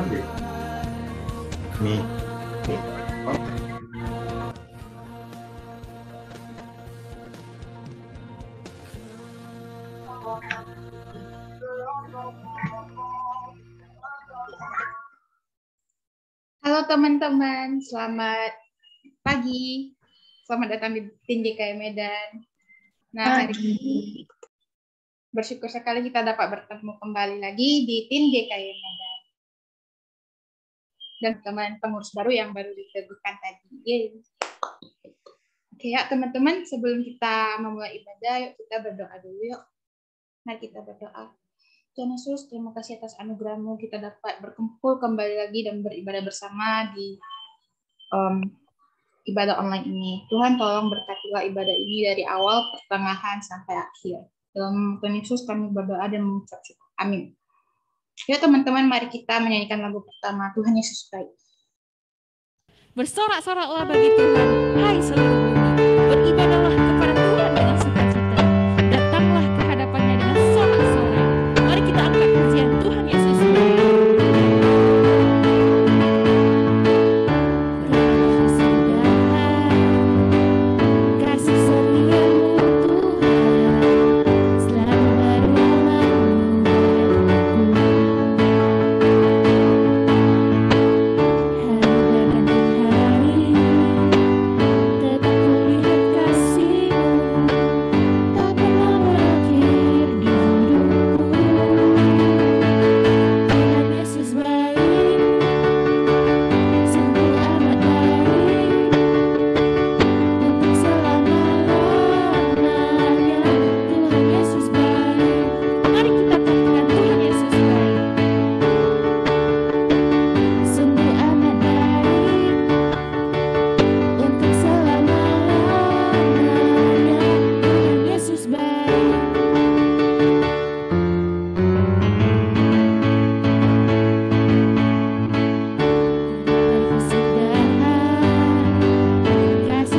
deh. Nih, nih. Oh, Halo teman-teman, selamat pagi. Selamat datang di Tim GKI Medan. Nah, hari ini bersyukur sekali kita dapat bertemu kembali lagi di Tim GKI Medan. Dan teman pengurus baru yang baru diteguhkan tadi. Yeay. Oke ya teman-teman, sebelum kita memulai ibadah, yuk kita berdoa dulu yuk. Mari kita berdoa. Tuhan Yesus, terima kasih atas anugerah-Mu kita dapat berkumpul kembali lagi dan beribadah bersama di ibadah online ini. Tuhan tolong berkatilah ibadah ini dari awal, pertengahan, sampai akhir. Dalam Tuhan Yesus kami berdoa dan mengucap syukur. Amin. Ya teman-teman, mari kita menyanyikan lagu pertama, Tuhan Yesus baik. Bersorak-soraklah bagi Tuhan, hai seluruh bumi. Beribadahlah kepada Tuhan dengan sukacita. Datanglah ke hadapannya dengan sorak-sorai. Mari kita angkat pujian Tuhan Yesus baik. Kasih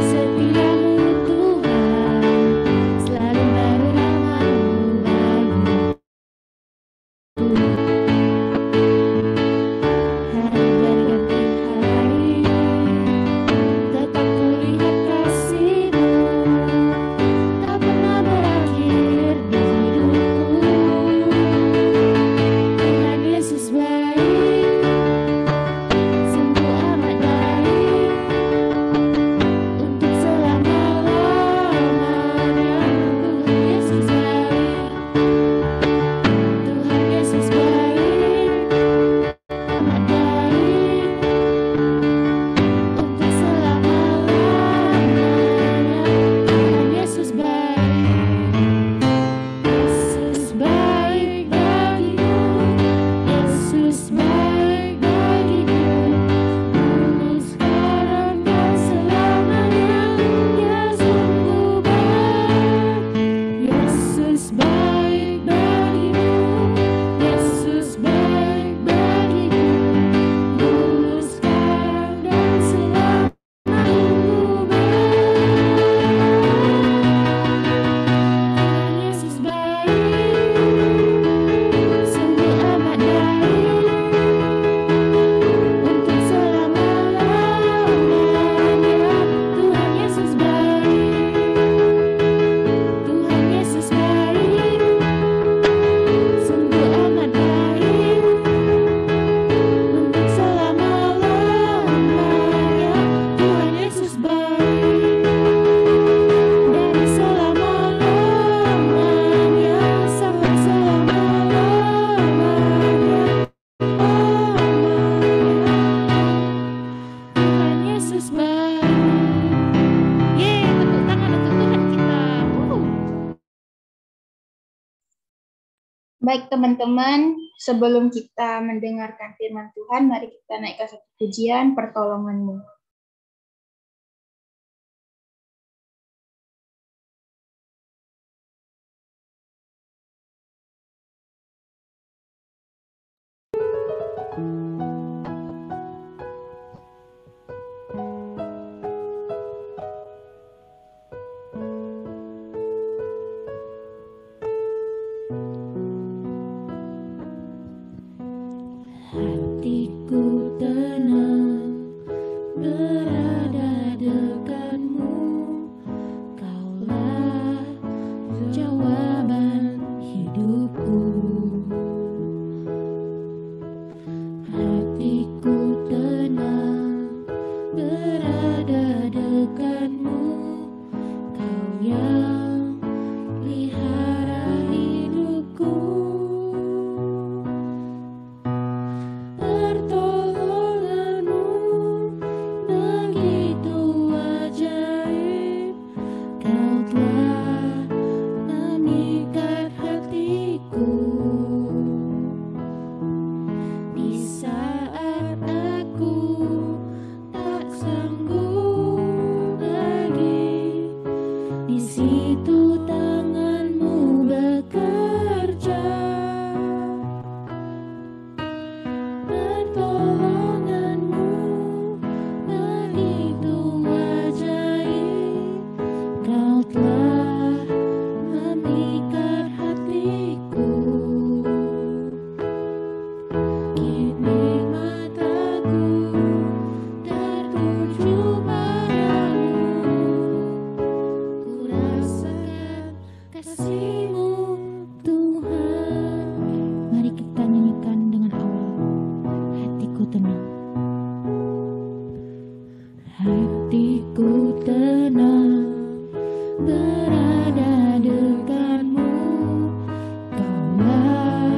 setiamu Tuhan, selalu berulang-ulang. Baik teman-teman, sebelum kita mendengarkan firman Tuhan, mari kita naikkan satu pujian pertolongan-Mu. hatiku tenang berada dekatmu. Kaulah jawaban hidupku. Hatiku tenang berada dekatmu. Kau yang pelihara hidupku. Pertolonganmu begitu ajaib. Kau telah memikat hatiku. Di saat aku tak sanggup lagi, di situ tanganmu bekerja. Pertolonganmu begitu ajaib. Kau telah memikat hatiku. Kini mataku tertuju padamu. Ku rasakan kasih-Mu, Tuhan. Mari kita nyanyikan dengan awal. Hatiku tenang. Hatiku tenang berada dekatmu. Kaulah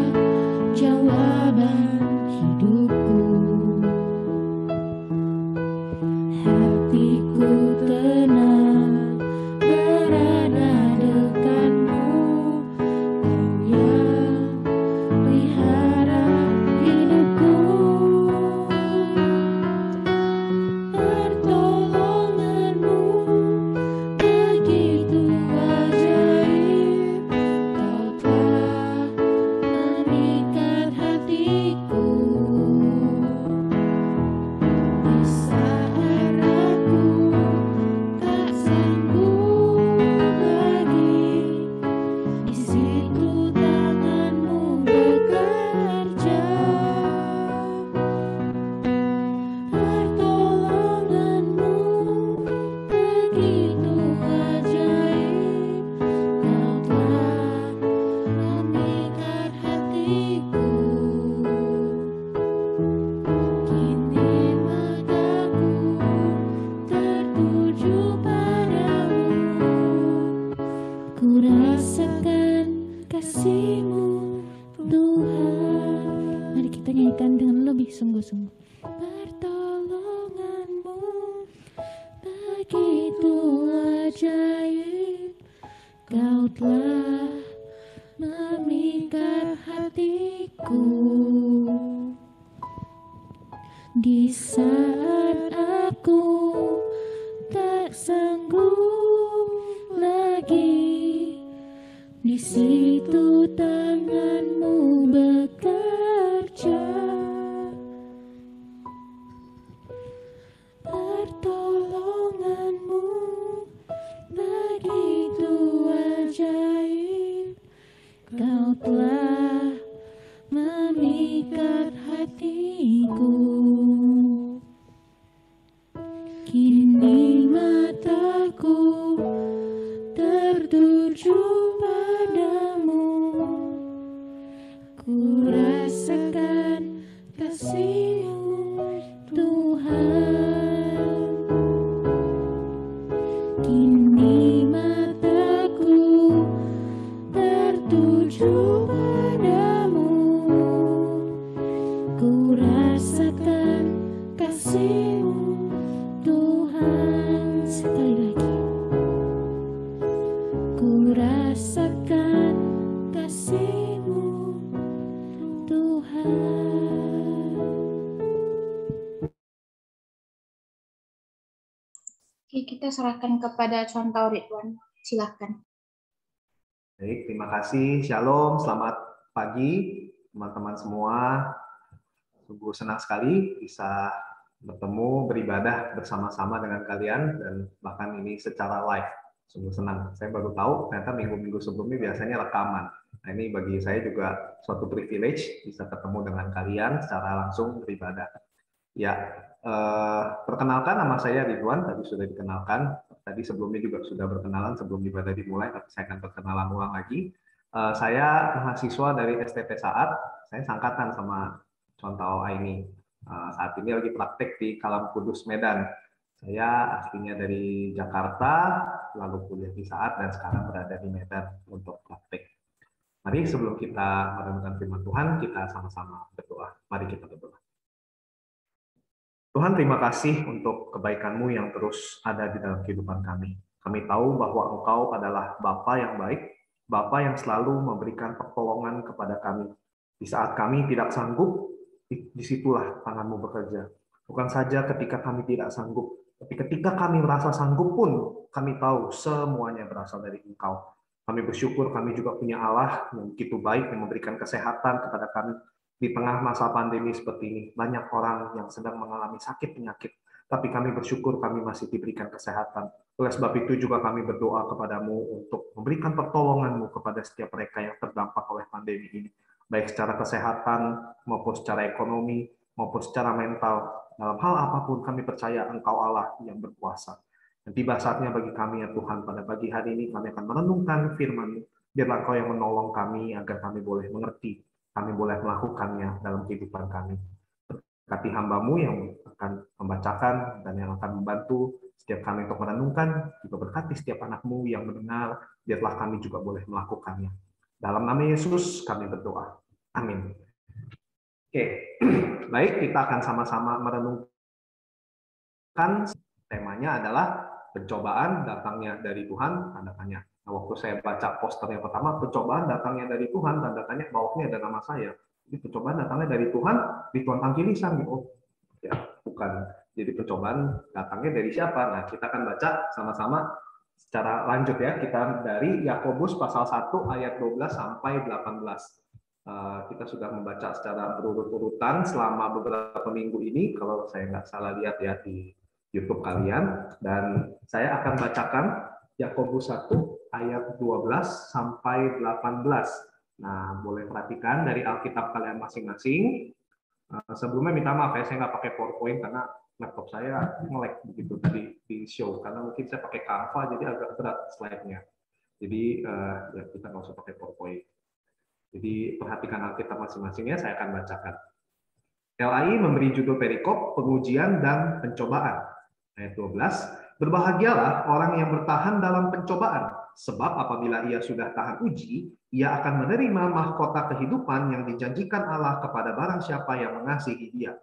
jawaban hidupku. Hatiku tenang berada dekatmu. Kau yang pelihara hidupku. Pertolonganmu begitu ajaib. Kau telah memikat hatiku. Di saat aku tak sanggup lagi, di situ tanganmu bekerja. Pertolonganmu begitu ajaib. Kau telah memikat hatiku. Kini mataku tertuju padamu. Ku rasakan kasih-Mu, Tuhan. Mari kita nyanyikan dengan lebih sungguh-sungguh. Pertolonganmu begitu ajaib. Kau telah memikat hatiku. Di saat aku tak sanggup lagi, di situ tanganmu bekerja. Pertolonganmu begitu ajaib. Kau telah memikat hatiku. Kini mataku tertuju padamu. Ku rasakan kasih-Mu, Tuhan. Kini mataku tertuju padamu. Ku rasakan kasih-Mu, Tuhan. Sekali lagi. Ku rasakan kasih-Mu, Tuhan. Oke, kita serahkan kepada contoh Ridwan. Silakan. Baik, terima kasih. Shalom, selamat pagi teman-teman semua. Sungguh senang sekali bisa bertemu, beribadah bersama-sama dengan kalian, dan bahkan ini secara live. Sungguh senang. Saya baru tahu ternyata minggu-minggu sebelumnya biasanya rekaman. Nah, ini bagi saya juga suatu privilege bisa ketemu dengan kalian secara langsung beribadah. Ya, perkenalkan, nama saya Ridwan, tadi sudah dikenalkan. Tadi sebelumnya juga sudah berkenalan sebelum ibadah dimulai, tapi saya akan perkenalan ulang lagi. Saya mahasiswa dari STT Saat, saya sangkatan sama Contoh Aini. Saat ini lagi praktek di Kalam Kudus, Medan. Saya aslinya dari Jakarta, lalu kuliah di Saat, dan sekarang berada di Medan untuk praktek. Mari sebelum kita merenungkan firman Tuhan, kita sama-sama berdoa. Mari kita berdoa. Tuhan, terima kasih untuk kebaikan-Mu yang terus ada di dalam kehidupan kami. Kami tahu bahwa Engkau adalah Bapa yang baik, Bapa yang selalu memberikan pertolongan kepada kami. Di saat kami tidak sanggup, disitulah tangan-Mu bekerja. Bukan saja ketika kami tidak sanggup, tapi ketika kami merasa sanggup pun, kami tahu semuanya berasal dari Engkau. Kami bersyukur kami juga punya Allah yang begitu baik, yang memberikan kesehatan kepada kami. Di tengah masa pandemi seperti ini, banyak orang yang sedang mengalami sakit penyakit, tapi kami bersyukur kami masih diberikan kesehatan. Oleh sebab itu juga kami berdoa kepadamu untuk memberikan pertolongan-Mu kepada setiap mereka yang terdampak oleh pandemi ini, baik secara kesehatan, maupun secara ekonomi, maupun secara mental. Dalam hal apapun kami percaya Engkau Allah yang berkuasa. Dan tiba saatnya bagi kami ya Tuhan, pada pagi hari ini kami akan merenungkan firman-Mu. Biarlah Engkau yang menolong kami agar kami boleh mengerti, kami boleh melakukannya dalam kehidupan kami. Berkati hamba-Mu yang akan membacakan dan yang akan membantu setiap kami untuk merenungkan, juga berkati setiap anak-Mu yang mendengar, biarlah kami juga boleh melakukannya. Dalam nama Yesus kami berdoa. Amin. Oke, baik, kita akan sama-sama merenungkan. Temanya adalah pencobaan datangnya dari Tuhan, tanda tanya. Nah, waktu saya baca poster yang pertama, pencobaan datangnya dari Tuhan, tanda tanya, bawahnya ada nama saya. Jadi pencobaan datangnya dari Tuhan, Ridwan Tangkilisan. Oh, ya, bukan. Jadi pencobaan datangnya dari siapa? Nah, kita akan baca sama-sama secara lanjut ya. Kita dari Yakobus pasal 1 ayat 12 sampai 18. Kita sudah membaca secara berurut-urutan selama beberapa minggu ini, kalau saya nggak salah lihat ya di YouTube kalian, dan saya akan bacakan Yakobus 1 ayat 12 sampai 18. Nah, boleh perhatikan dari Alkitab kalian masing-masing. Sebelumnya minta maaf ya, saya nggak pakai PowerPoint karena laptop saya nge-lag begitu tadi di show, karena mungkin saya pakai Canva jadi agak berat slide-nya. Jadi ya kita nggak usah pakai PowerPoint. Jadi perhatikan Alkitab masing-masingnya, saya akan bacakan. LAI memberi judul perikop pengujian dan pencobaan. Ayat 12, berbahagialah orang yang bertahan dalam pencobaan, sebab apabila ia sudah tahan uji, ia akan menerima mahkota kehidupan yang dijanjikan Allah kepada barang siapa yang mengasihi dia.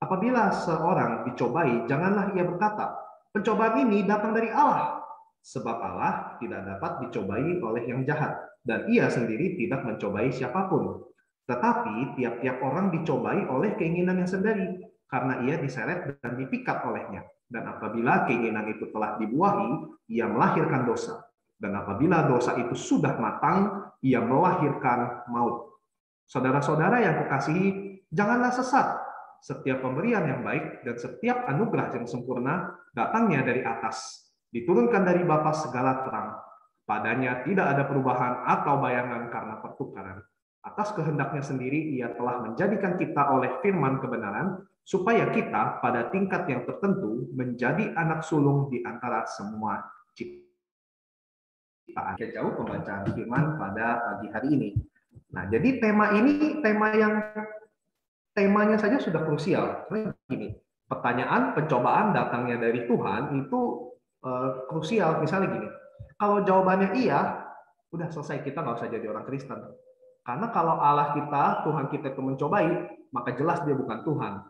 Apabila seorang dicobai, janganlah ia berkata, pencobaan ini datang dari Allah, sebab Allah tidak dapat dicobai oleh yang jahat, dan ia sendiri tidak mencobai siapapun. Tetapi tiap-tiap orang dicobai oleh keinginannya sendiri, karena ia diseret dan dipikat olehnya. Dan apabila keinginan itu telah dibuahi, ia melahirkan dosa. Dan apabila dosa itu sudah matang, ia melahirkan maut. Saudara-saudara yang kukasihi, janganlah sesat. Setiap pemberian yang baik dan setiap anugerah yang sempurna datangnya dari atas, diturunkan dari Bapa segala terang. Padanya tidak ada perubahan atau bayangan karena pertukaran. Atas kehendaknya sendiri ia telah menjadikan kita oleh firman kebenaran, supaya kita pada tingkat yang tertentu menjadi anak sulung di antara semua ciptaan. Jauh pembacaan firman pada pagi hari ini. Nah, jadi temanya saja sudah krusial. Gini, pertanyaan pencobaan datangnya dari Tuhan itu krusial. Misalnya gini, kalau jawabannya iya, udah selesai, kita nggak usah jadi orang Kristen. Karena kalau Allah kita, Tuhan kita itu mencobai, maka jelas dia bukan Tuhan.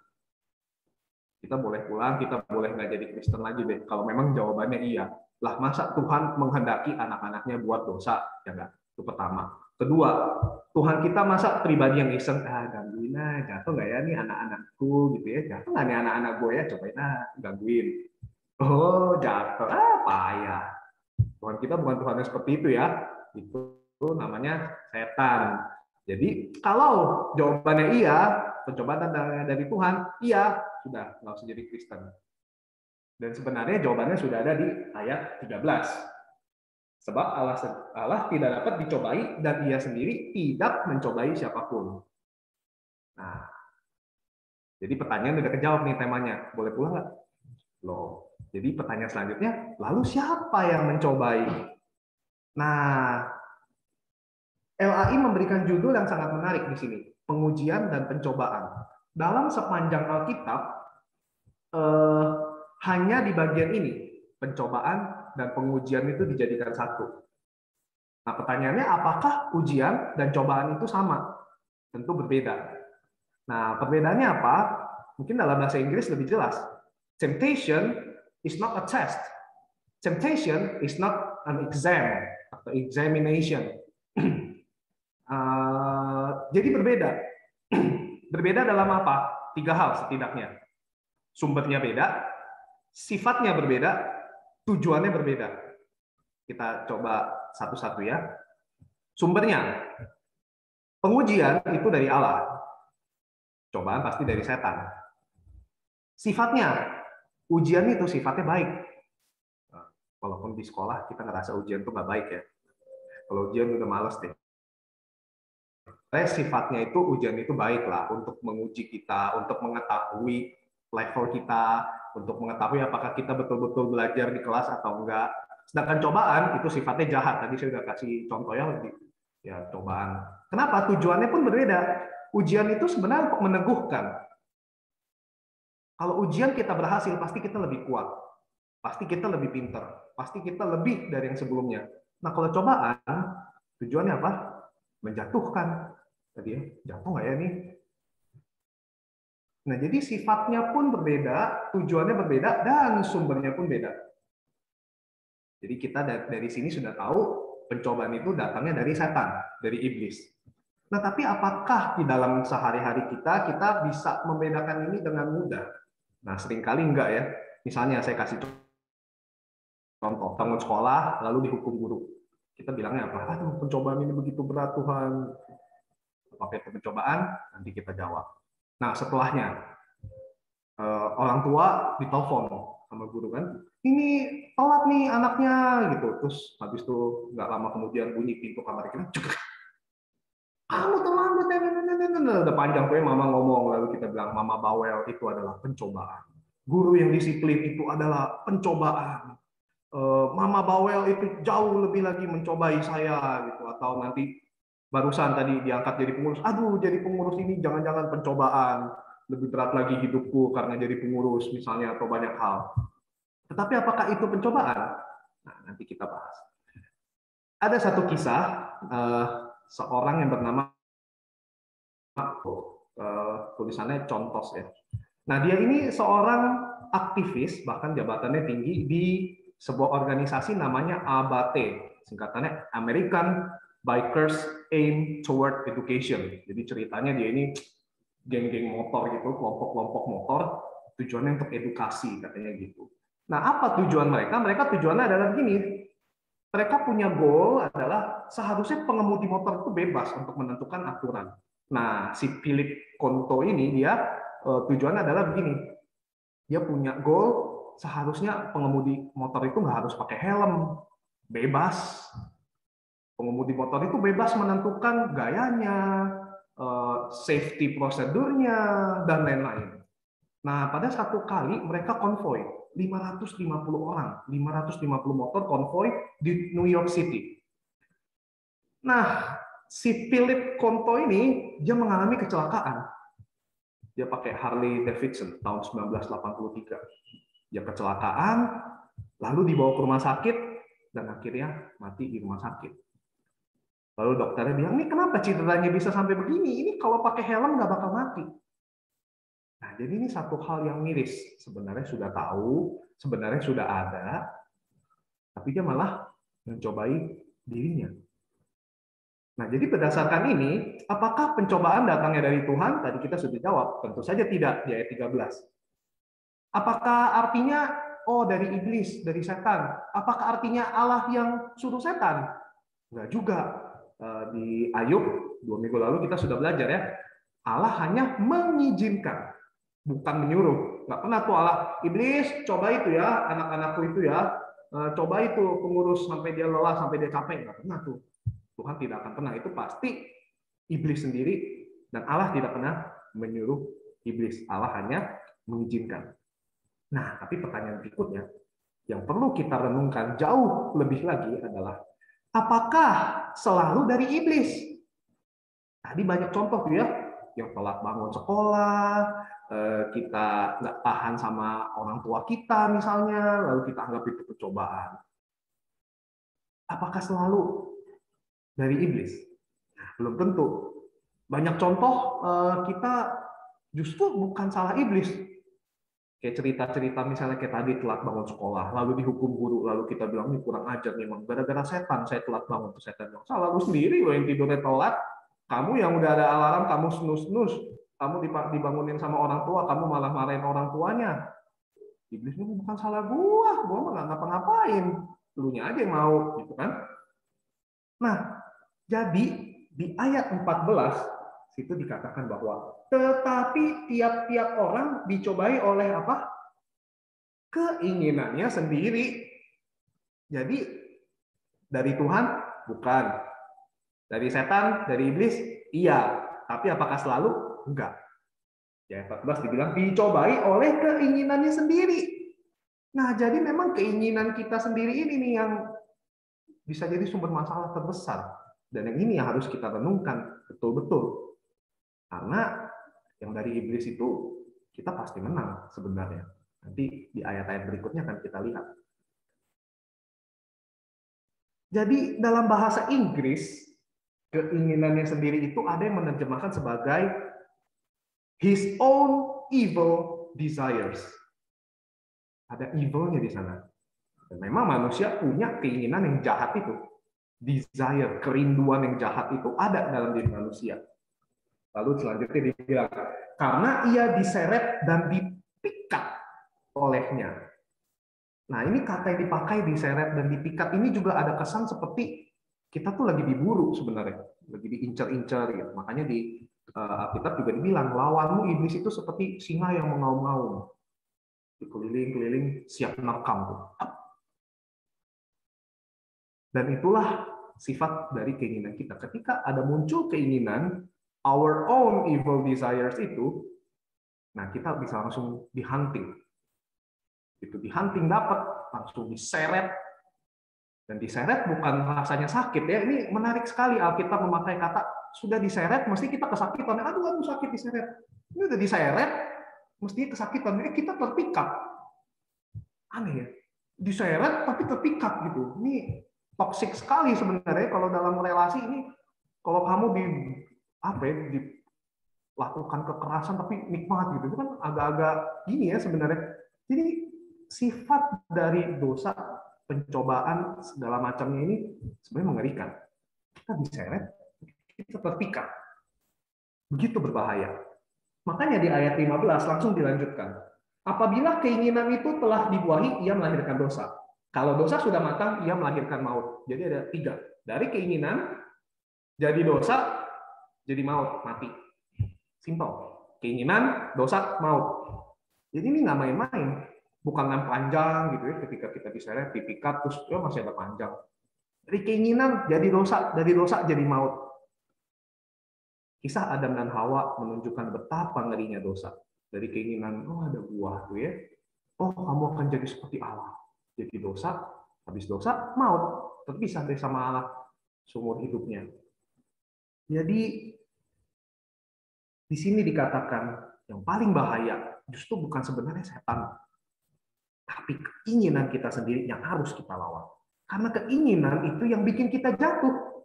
Kita boleh pulang, kita boleh nggak jadi Kristen lagi deh. Kalau memang jawabannya iya. Lah masa Tuhan menghendaki anak-anaknya buat dosa? Ya enggak. Itu pertama. Kedua, Tuhan kita masa pribadi yang iseng, gangguin aja, jatuh nggak ya nih anak-anakku gitu ya, jatuh nggak nih anak-anak gue ya, cobain gangguin. Oh jatuh, payah. Tuhan kita bukan Tuhan yang seperti itu ya. Itu namanya setan. Jadi kalau jawabannya iya, pencobaan dari Tuhan, iya, sudah nggak usah jadi Kristen. Dan sebenarnya jawabannya sudah ada di ayat 13. Sebab Allah tidak dapat dicobai dan Ia sendiri tidak mencobai siapapun. Nah, jadi pertanyaan udah kejawab nih temanya. Boleh pulang nggak? Loh. Jadi pertanyaan selanjutnya, lalu siapa yang mencobai? Nah, LAI memberikan judul yang sangat menarik di sini, pengujian dan pencobaan. Dalam sepanjang Alkitab, hanya di bagian ini, pencobaan dan pengujian itu dijadikan satu. Nah, pertanyaannya, apakah ujian dan cobaan itu sama? Tentu berbeda. Nah, perbedaannya apa? Mungkin dalam bahasa Inggris lebih jelas. Temptation is not a test. Temptation is not an exam atau examination. Jadi berbeda. Berbeda dalam apa? 3 hal setidaknya. Sumbernya beda, sifatnya berbeda, tujuannya berbeda. Kita coba satu-satu ya. Sumbernya. Pengujian itu dari Allah. Cobaan pasti dari setan. Sifatnya, ujian itu sifatnya baik. Walaupun di sekolah kita ngerasa ujian itu nggak baik ya. Kalau ujian udah males deh. Sifatnya itu ujian itu baiklah untuk menguji kita, untuk mengetahui level kita, untuk mengetahui apakah kita betul-betul belajar di kelas atau enggak. Sedangkan cobaan itu sifatnya jahat. Tadi saya sudah kasih contoh ya cobaan. Kenapa? Tujuannya pun berbeda. Ujian itu sebenarnya untuk meneguhkan. Kalau ujian kita berhasil, pasti kita lebih kuat. Pasti kita lebih pintar. Pasti kita lebih dari yang sebelumnya. Nah, kalau cobaan, tujuannya apa? Menjatuhkan. Tadi ya, jatuh nggak ya nih? Nah, jadi sifatnya pun berbeda, tujuannya berbeda, dan sumbernya pun beda. Jadi kita dari sini sudah tahu pencobaan itu datangnya dari setan, dari iblis. Nah, tapi apakah di dalam sehari-hari kita bisa membedakan ini dengan mudah? Nah, seringkali enggak ya. Misalnya saya kasih contoh, tanggung sekolah lalu dihukum guru. Kita bilangnya apa? Aduh, pencobaan ini begitu berat Tuhan. Apakah itu pencobaan? Nanti kita jawab. Nah, setelahnya orang tua ditelepon sama guru kan, ini telat nih anaknya gitu. Terus habis itu nggak lama kemudian bunyi pintu kamar kita, kamu terlambat, udah panjang tuh mama ngomong, lalu kita bilang mama bawel itu adalah pencobaan. Guru yang disiplin itu adalah pencobaan. Mama bawel itu jauh lebih lagi mencobai saya gitu. Atau nanti barusan tadi diangkat jadi pengurus, aduh jadi pengurus ini jangan-jangan pencobaan, lebih berat lagi hidupku karena jadi pengurus misalnya, atau banyak hal. Tetapi apakah itu pencobaan? Nah, nanti kita bahas. Ada satu kisah seorang yang bernama tulisannya Contos ya. Nah, dia ini seorang aktivis, bahkan jabatannya tinggi di sebuah organisasi namanya ABAT, singkatannya American Bikers Aim Toward Education. Jadi ceritanya dia ini geng-geng motor gitu, kelompok-kelompok motor, tujuannya untuk edukasi katanya gitu. Nah, apa tujuan mereka? Mereka tujuannya adalah begini. Mereka punya goal adalah seharusnya pengemudi motor itu bebas untuk menentukan aturan. Nah, si Philip Konto ini dia tujuannya adalah begini. Dia punya goal seharusnya pengemudi motor itu nggak harus pakai helm, bebas. Pengemudi motor itu bebas menentukan gayanya, safety prosedurnya, dan lain-lain. Nah, pada satu kali mereka konvoy 550 orang, 550 motor konvoy di New York City. Nah, si Philip Konto ini dia mengalami kecelakaan. Dia pakai Harley Davidson tahun 1983. Dia kecelakaan, lalu dibawa ke rumah sakit dan akhirnya mati di rumah sakit. Lalu dokternya bilang, ini kenapa cederanya bisa sampai begini? Ini kalau pakai helm nggak bakal mati. Nah, jadi ini satu hal yang miris. Sebenarnya sudah tahu, sebenarnya sudah ada, tapi dia malah mencobai dirinya. Nah, jadi berdasarkan ini, apakah pencobaan datangnya dari Tuhan? Tadi kita sudah jawab, tentu saja tidak, di ayat 13. Apakah artinya, oh dari iblis, dari setan? Apakah artinya Allah yang suruh setan? Enggak juga. Di Ayub, 2 minggu lalu kita sudah belajar ya, Allah hanya mengizinkan, bukan menyuruh. Nggak pernah tuh Allah, iblis coba itu ya, anak-anakku itu ya, coba itu pengurus sampai dia lelah, sampai dia capek, nggak pernah tuh. Tuhan tidak akan pernah. Itu pasti iblis sendiri, dan Allah tidak pernah menyuruh iblis. Allah hanya mengizinkan. Nah, tapi pertanyaan berikutnya yang perlu kita renungkan jauh lebih lagi adalah, apakah selalu dari iblis? Tadi banyak contoh tuh ya, yang telat bangun sekolah, kita nggak tahan sama orang tua kita misalnya, lalu kita anggap itu percobaan. Apakah selalu dari iblis? Nah, belum tentu. Banyak contoh kita justru bukan salah iblis. Kayak cerita-cerita misalnya kayak tadi telat bangun sekolah, lalu dihukum guru, lalu kita bilang ini kurang ajar memang gara-gara setan saya telat bangun. Tuh setan bilang, salah lu sendiri loh yang tidurnya telat. Kamu yang udah ada alarm, kamu snus-snus, kamu dibangunin sama orang tua, kamu malah marahin orang tuanya. Iblis itu bukan salah gua mah nggak ngapa-ngapain, lunya aja yang mau, gitu kan? Nah, jadi di ayat 14 situ dikatakan bahwa tetapi tiap-tiap orang dicobai oleh apa? Keinginannya sendiri. Jadi dari Tuhan bukan. Dari setan, dari iblis, iya. Tapi apakah selalu? Enggak. Ya, 14 dibilang dicobai oleh keinginannya sendiri. Nah, jadi memang keinginan kita sendiri ini nih yang bisa jadi sumber masalah terbesar. Dan yang ini yang harus kita renungkan betul-betul. Karena yang dari iblis itu kita pasti menang sebenarnya. Nanti di ayat-ayat berikutnya akan kita lihat. Jadi dalam bahasa Inggris, keinginannya sendiri itu ada yang menerjemahkan sebagai his own evil desires. Ada evilnya di sana. Dan memang manusia punya keinginan yang jahat itu. Desire, kerinduan yang jahat itu ada dalam diri manusia. Lalu selanjutnya dibilang, karena ia diseret dan dipikat olehnya. Nah, ini kata yang dipakai diseret dan dipikat ini juga ada kesan seperti kita tuh lagi diburu sebenarnya, lagi diincar-incar gitu. Makanya di Alkitab juga dibilang lawanmu iblis itu seperti singa yang mengaum-ngaum, dikeliling-keliling siap menerkam tuh. Dan itulah sifat dari keinginan kita. Ketika ada muncul keinginan our own evil desires itu, nah kita bisa langsung dihunting. Itu dihunting dapat langsung diseret. Dan diseret bukan rasanya sakit ya. Ini menarik sekali Alkitab memakai kata sudah diseret mesti kita kesakitan. Aduh sakit diseret. Ini udah diseret mesti kesakitan. Kita terpikat. Aneh ya. Diseret tapi terpikat gitu. Ini toksik sekali sebenarnya kalau dalam relasi ini. Kalau kamu dilakukan kekerasan tapi nikmat gitu. Itu kan agak-agak gini ya sebenarnya. Jadi sifat dari dosa, pencobaan segala macamnya ini sebenarnya mengerikan. Kita diseret, kita terpikat. Begitu berbahaya. Makanya di ayat 15 langsung dilanjutkan. Apabila keinginan itu telah dibuahi, ia melahirkan dosa. Kalau dosa sudah matang, ia melahirkan maut. Jadi ada 3. Dari keinginan, jadi dosa, jadi maut, mati. Simpel. Keinginan, dosa, maut. Jadi ini nggak main-main. Bukan yang panjang gitu ya, ketika kita diseret, dipikat, terus ya masih ada panjang. Dari keinginan jadi dosa, dari dosa jadi maut. Kisah Adam dan Hawa menunjukkan betapa ngerinya dosa. Dari keinginan, oh ada buah tuh ya, oh kamu akan jadi seperti Allah. Jadi dosa, habis dosa, maut. Terpisah dari sama Allah seumur hidupnya. Jadi di sini dikatakan yang paling bahaya justru bukan sebenarnya setan, tapi keinginan kita sendiri yang harus kita lawan. Karena keinginan itu yang bikin kita jatuh.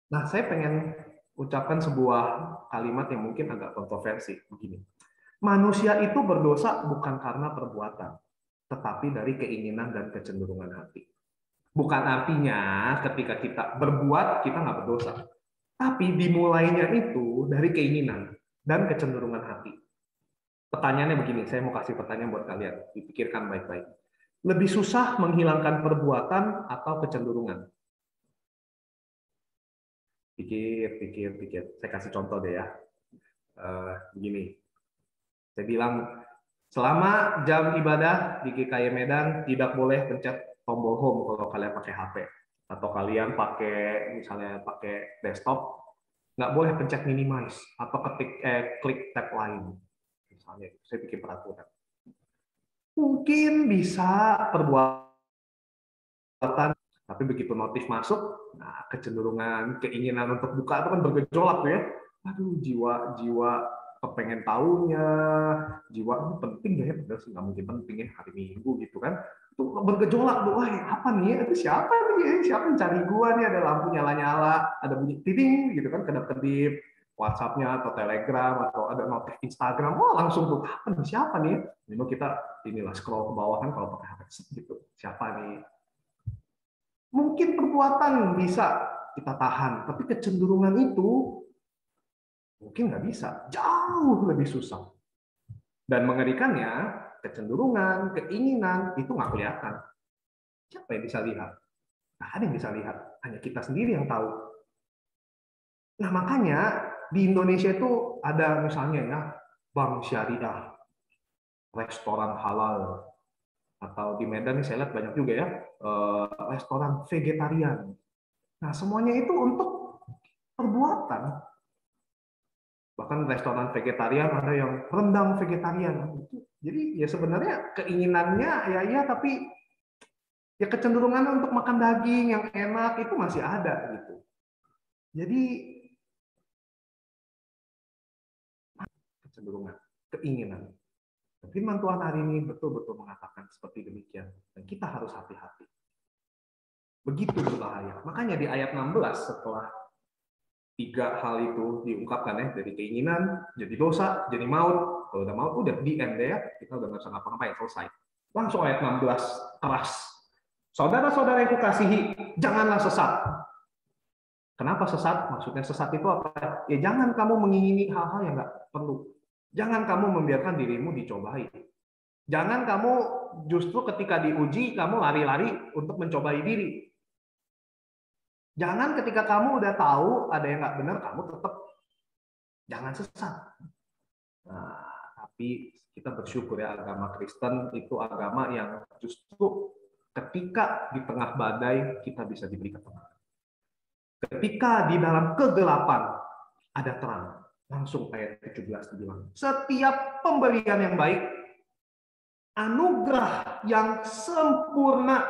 Nah, saya pengen ucapkan sebuah kalimat yang mungkin agak kontroversi. Begini, manusia itu berdosa bukan karena perbuatan, tetapi dari keinginan dan kecenderungan hati. Bukan artinya ketika kita berbuat, kita nggak berdosa. Tapi dimulainya itu dari keinginan dan kecenderungan hati. Pertanyaannya begini, saya mau kasih pertanyaan buat kalian, dipikirkan baik-baik. Lebih susah menghilangkan perbuatan atau kecenderungan? Pikir. Saya kasih contoh deh ya. Begini, saya bilang, Selama jam ibadah di GKI Medan tidak boleh pencet tombol home kalau kalian pakai HP atau kalian misalnya pakai desktop, nggak boleh pencet minimize atau klik tab lain. Misalnya, saya bikin peraturan. Mungkin bisa perbuatan, tapi begitu notif masuk, nah kecenderungan, keinginan untuk buka itu kan bergejolak tuh ya. Aduh, jiwa kepengen tahunya, jiwa ini penting ya, padahal nggak mungkin penting ya, hari Minggu gitu kan. Itu bergejolak tuh, wah apa nih? Itu siapa nih? Siapa yang cari gua nih? Ada lampu nyala-nyala, ada bunyi titing gitu kan, kedap-kedip. WhatsApp-nya atau Telegram atau ada notif Instagram, oh langsung tuh apa nih, siapa nih? Jadi kita inilah scroll ke bawah kan kalau pakai HP gitu, siapa nih? Mungkin perbuatan bisa kita tahan, tapi kecenderungan itu mungkin nggak bisa, jauh lebih susah. Dan mengerikannya, kecenderungan, keinginan itu nggak kelihatan. Siapa yang bisa lihat? Nggak ada yang bisa lihat, hanya kita sendiri yang tahu. Nah makanya di Indonesia itu ada misalnya ya bank syariah, restoran halal, atau di Medan saya lihat banyak juga ya restoran vegetarian. Nah semuanya itu untuk perbuatan. Bahkan restoran vegetarian ada yang rendang vegetarian. Jadi ya sebenarnya keinginannya ya tapi ya kecenderungan untuk makan daging yang enak itu masih ada gitu. Jadi kecenderungan, keinginan. Firman Tuhan hari ini betul-betul mengatakan seperti demikian. Dan kita harus hati-hati. Begitu berbahaya. Makanya di ayat 16 setelah 3 hal itu diungkapkan ya, dari keinginan, jadi dosa, jadi maut. Kalau udah maut, udah di end ya. Kita udah nggak usah ngapa-ngapain, selesai. Langsung ayat 16, keras. Saudara-saudara yang kukasihi, janganlah sesat. Kenapa sesat? Maksudnya sesat itu apa? Ya jangan kamu mengingini hal-hal yang nggak perlu. Jangan kamu membiarkan dirimu dicobai. Jangan kamu justru ketika diuji, kamu lari-lari untuk mencobai diri. Jangan ketika kamu udah tahu ada yang nggak benar, kamu tetap jangan sesat. Nah, tapi kita bersyukur ya, agama Kristen itu agama yang justru ketika di tengah badai, kita bisa diberi ketenangan. Ketika di dalam kegelapan, ada terang. Langsung ayat 17 dibilang, setiap pemberian yang baik, anugerah yang sempurna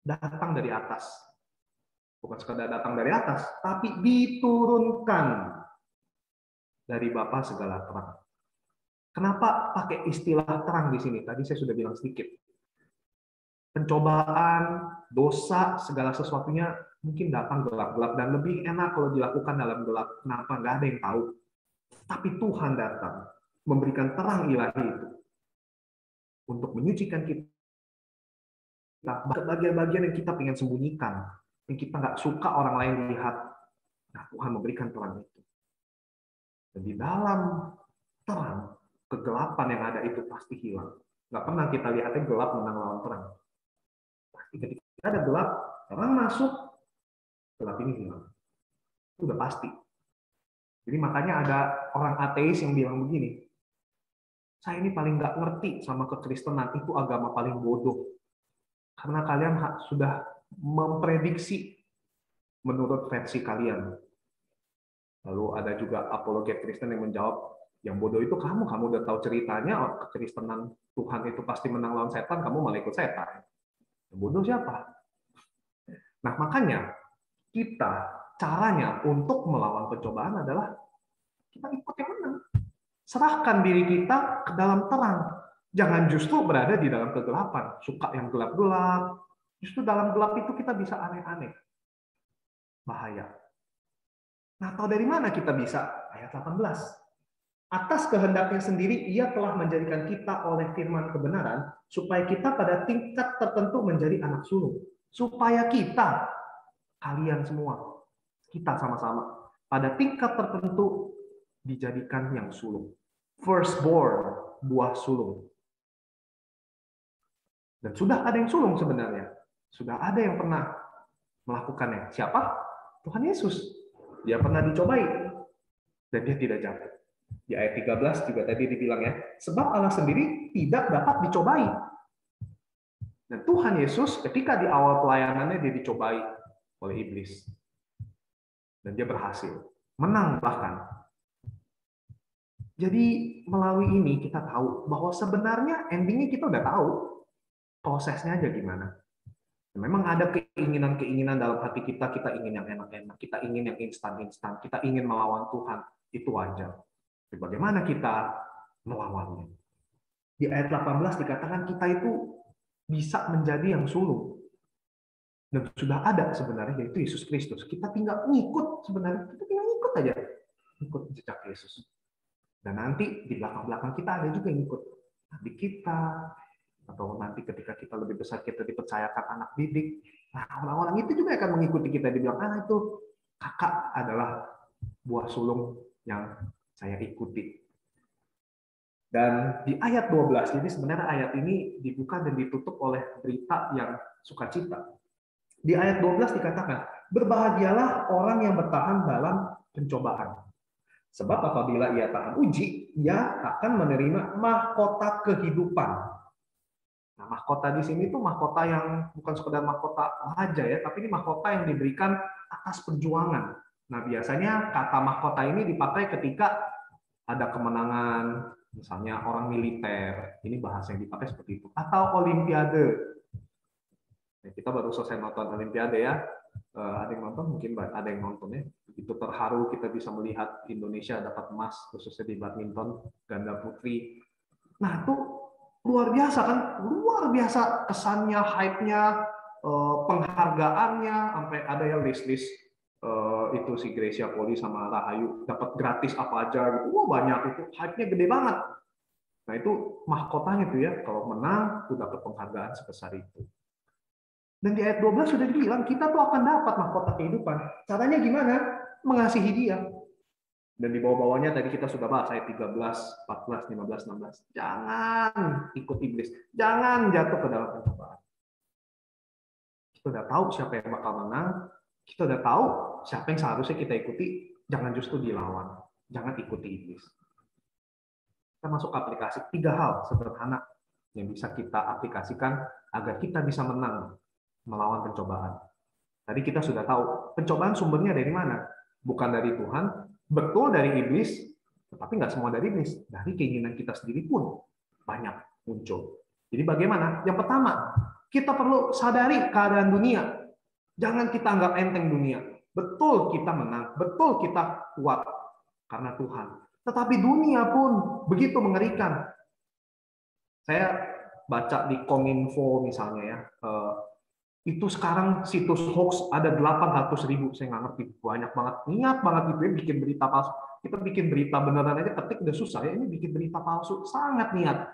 datang dari atas. Bukan sekadar datang dari atas, tapi diturunkan dari Bapa segala terang. Kenapa pakai istilah terang di sini? Tadi saya sudah bilang sedikit. Pencobaan, dosa, segala sesuatunya mungkin datang gelap-gelap dan lebih enak kalau dilakukan dalam gelap. Kenapa? Nggak ada yang tahu. Tapi Tuhan datang memberikan terang ilahi itu untuk menyucikan kita. Bagian-bagian yang kita ingin sembunyikan, yang kita nggak suka orang lain lihat, nah Tuhan memberikan terang itu. Dan di dalam terang, kegelapan yang ada itu pasti hilang. Nggak pernah kita lihatnya gelap menang lawan terang. Pasti ketika ada gelap, terang masuk, gelap ini hilang. Itu udah pasti. Jadi makanya ada orang ateis yang bilang begini, saya ini paling nggak ngerti sama kekristenan, itu agama paling bodoh. Karena kalian sudah memprediksi menurut versi kalian. Lalu ada juga apologet Kristen yang menjawab, yang bodoh itu kamu udah tahu ceritanya, kekristenan Tuhan itu pasti menang lawan setan, kamu malah ikut setan. Yang bodoh siapa? Nah makanya kita caranya untuk melawan pencobaan adalah kita ikut yang menang. Serahkan diri kita ke dalam terang. Jangan justru berada di dalam kegelapan. Suka yang gelap-gelap. Justru dalam gelap itu kita bisa aneh-aneh. Bahaya. Nah, tahu dari mana kita bisa? Ayat 18. Atas kehendaknya sendiri, ia telah menjadikan kita oleh firman kebenaran, supaya kita pada tingkat tertentu menjadi anak sulung. Supaya kita, kalian semua, kita sama-sama, pada tingkat tertentu dijadikan yang sulung. Firstborn, buah sulung. Dan sudah ada yang sulung sebenarnya. Sudah ada yang pernah melakukannya. Siapa? Tuhan Yesus. Dia pernah dicobai. Dan dia tidak jatuh. Di ayat 13 juga tadi dibilang ya, sebab Allah sendiri tidak dapat dicobai. Dan Tuhan Yesus ketika di awal pelayanannya dia dicobai oleh iblis. Dan dia berhasil. Menang bahkan. Jadi melalui ini kita tahu bahwa sebenarnya endingnya kita udah tahu. Prosesnya aja gimana. Memang ada keinginan-keinginan dalam hati kita ingin yang enak-enak, kita ingin yang instan-instan, kita ingin melawan Tuhan. Itu wajar. Tapi bagaimana kita melawannya? Di ayat 18 dikatakan kita itu bisa menjadi yang sulung. Dan sudah ada sebenarnya, yaitu Yesus Kristus. Kita tinggal ngikut sebenarnya, kita tinggal ngikut aja. Ikut jejak Yesus. Dan nanti di belakang-belakang kita ada juga yang ikut. Adik kita, atau nanti ketika kita lebih besar, kita dipercayakan anak didik. Nah, orang-orang itu juga akan mengikuti kita. Dibilang, itu kakak adalah buah sulung yang saya ikuti. Dan di ayat 12, jadi sebenarnya ayat ini dibuka dan ditutup oleh berita yang sukacita. Di ayat 12 dikatakan, berbahagialah orang yang bertahan dalam pencobaan. Sebab apabila ia tahan uji, ia akan menerima mahkota kehidupan. Nah, mahkota di sini tuh mahkota yang bukan sekedar mahkota raja ya, tapi ini mahkota yang diberikan atas perjuangan. Nah, biasanya kata mahkota ini dipakai ketika ada kemenangan, misalnya orang militer, ini bahasa yang dipakai seperti itu, atau olimpiade. Nah, kita baru selesai nonton olimpiade ya, ada yang nonton, mungkin ada yang nonton ya. Begitu terharu kita bisa melihat Indonesia dapat emas, khususnya di badminton ganda putri. Nah, itu luar biasa kan, luar biasa kesannya, hype-nya, penghargaannya, sampai ada yang list-list itu si Gracia Poli sama Rahayu dapat gratis apa aja gitu. Wah, banyak itu, hype-nya gede banget. Nah, itu mahkotanya tuh ya, kalau menang tuh dapat penghargaan sebesar itu. Dan di ayat 12 sudah dibilang kita tuh akan dapat mahkota kehidupan. Caranya gimana? Mengasihi dia. Dan di bawah-bawahnya tadi kita sudah bahas ayat 13, 14, 15, 16. Jangan ikut iblis. Jangan jatuh ke dalam pencobaan. Kita udah tahu siapa yang bakal menang. Kita udah tahu siapa yang seharusnya kita ikuti. Jangan justru dilawan. Jangan ikuti iblis. Kita masuk aplikasi 3 hal sederhana yang bisa kita aplikasikan agar kita bisa menang melawan pencobaan. Tadi kita sudah tahu pencobaan sumbernya dari mana? Bukan dari Tuhan, betul dari iblis, tetapi nggak semua dari iblis. Dari keinginan kita sendiri pun banyak muncul. Jadi bagaimana? Yang pertama, kita perlu sadari keadaan dunia. Jangan kita anggap enteng dunia. Betul kita menang, betul kita kuat karena Tuhan. Tetapi dunia pun begitu mengerikan. Saya baca di Kominfo misalnya ya, itu sekarang situs hoax ada 800.000, saya nggak ngerti, banyak banget, niat banget gitu ya bikin berita palsu. Kita bikin berita beneran aja ketik udah susah ya, ini bikin berita palsu sangat niat.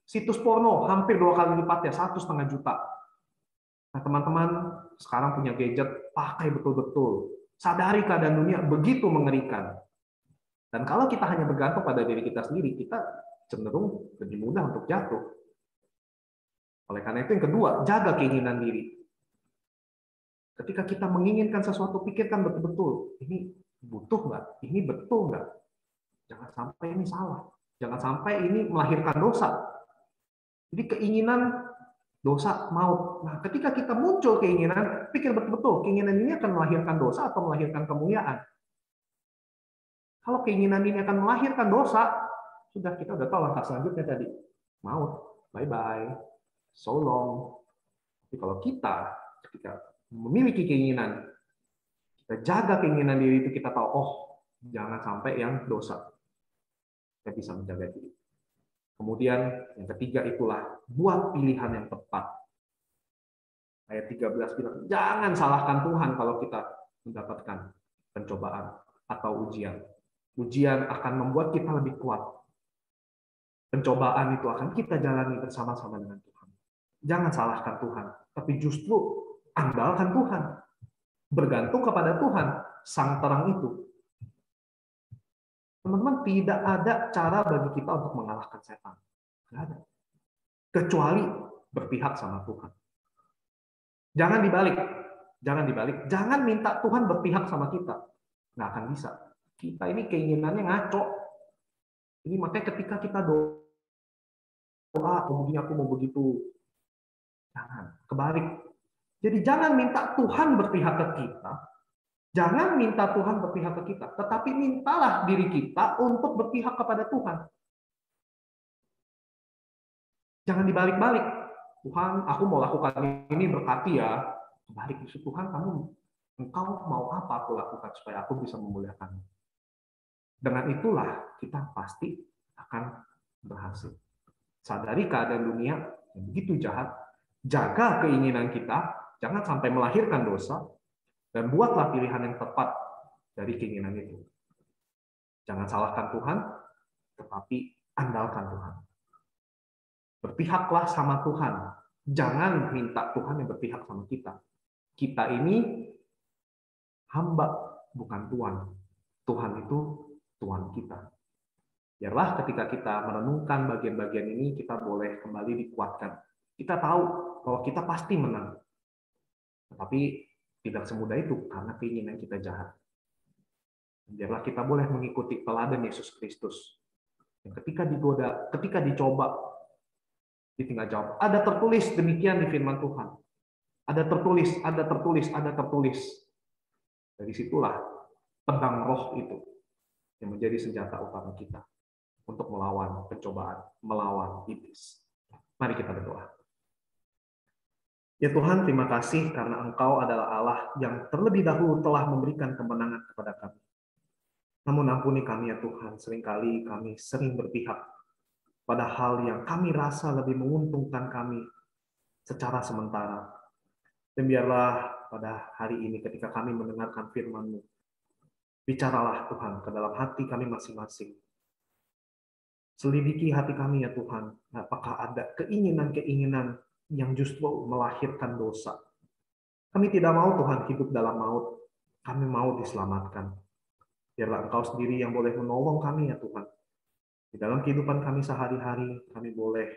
Situs porno hampir 2 kali lipatnya, 1,5 juta. Nah, teman-teman sekarang punya gadget, pakai betul-betul. Sadari keadaan dunia begitu mengerikan. Dan kalau kita hanya bergantung pada diri kita sendiri, kita cenderung lebih mudah untuk jatuh. Oleh karena itu yang kedua, jaga keinginan diri. Ketika kita menginginkan sesuatu, pikirkan betul-betul, ini butuh nggak? Ini betul nggak? Jangan sampai ini salah. Jangan sampai ini melahirkan dosa. Jadi keinginan, dosa, maut. Nah, ketika kita muncul keinginan, pikir betul-betul, keinginan ini akan melahirkan dosa atau melahirkan kemuliaan. Kalau keinginan ini akan melahirkan dosa, sudah kita udah tahu langkah selanjutnya tadi. Maut, bye-bye, so long. Tapi kalau kita, ketika memiliki keinginan, kita jaga keinginan diri itu, kita tahu, oh, jangan sampai yang dosa. Kita bisa menjaga diri. Kemudian yang ketiga itulah, buat pilihan yang tepat. Ayat 13 bilang, jangan salahkan Tuhan kalau kita mendapatkan pencobaan atau ujian. Ujian akan membuat kita lebih kuat. Pencobaan itu akan kita jalani bersama-sama dengan Tuhan. Jangan salahkan Tuhan, tapi justru andalkan Tuhan. Bergantung kepada Tuhan, sang terang itu. Teman-teman, tidak ada cara bagi kita untuk mengalahkan setan. Tidak ada. Kecuali berpihak sama Tuhan. Jangan dibalik. Jangan dibalik. Jangan minta Tuhan berpihak sama kita. Nggak akan bisa. Kita ini keinginannya ngaco. Jadi makanya ketika kita doa, mau begini, aku mau begitu, jangan, kebalik. Jadi jangan minta Tuhan berpihak ke kita, jangan minta Tuhan berpihak ke kita, tetapi mintalah diri kita untuk berpihak kepada Tuhan. Jangan dibalik-balik. Tuhan, aku mau lakukan ini, berkati ya. Kebalik, Tuhan, engkau mau apa aku lakukan supaya aku bisa memuliakanmu. Dengan itulah kita pasti akan berhasil. Sadari keadaan dunia yang begitu jahat, jaga keinginan kita, jangan sampai melahirkan dosa, dan buatlah pilihan yang tepat dari keinginan itu. Jangan salahkan Tuhan, tetapi andalkan Tuhan. Berpihaklah sama Tuhan. Jangan minta Tuhan yang berpihak sama kita. Kita ini hamba, bukan Tuhan. Tuhan itu Tuhan kita. Biarlah ketika kita merenungkan bagian-bagian ini, kita boleh kembali dikuatkan. Kita tahu bahwa kita pasti menang. Tetapi tidak semudah itu karena keinginan kita jahat. Biarlah kita boleh mengikuti teladan Yesus Kristus. Yang ketika digoda, ketika dicoba, dia tinggal jawab. Ada tertulis demikian di firman Tuhan. Ada tertulis, ada tertulis, ada tertulis. Dari situlah pedang roh itu yang menjadi senjata utama kita untuk melawan pencobaan, melawan iblis. Mari kita berdoa. Ya Tuhan, terima kasih karena Engkau adalah Allah yang terlebih dahulu telah memberikan kemenangan kepada kami. Namun ampuni kami ya Tuhan, seringkali kami sering berpihak pada hal yang kami rasa lebih menguntungkan kami secara sementara. Dan biarlah pada hari ini ketika kami mendengarkan firman-Mu, bicaralah Tuhan ke dalam hati kami masing-masing. Selidiki hati kami ya Tuhan, apakah ada keinginan-keinginan yang justru melahirkan dosa. Kami tidak mau Tuhan hidup dalam maut, kami mau diselamatkan. Biarlah Engkau sendiri yang boleh menolong kami ya Tuhan. Di dalam kehidupan kami sehari-hari, kami boleh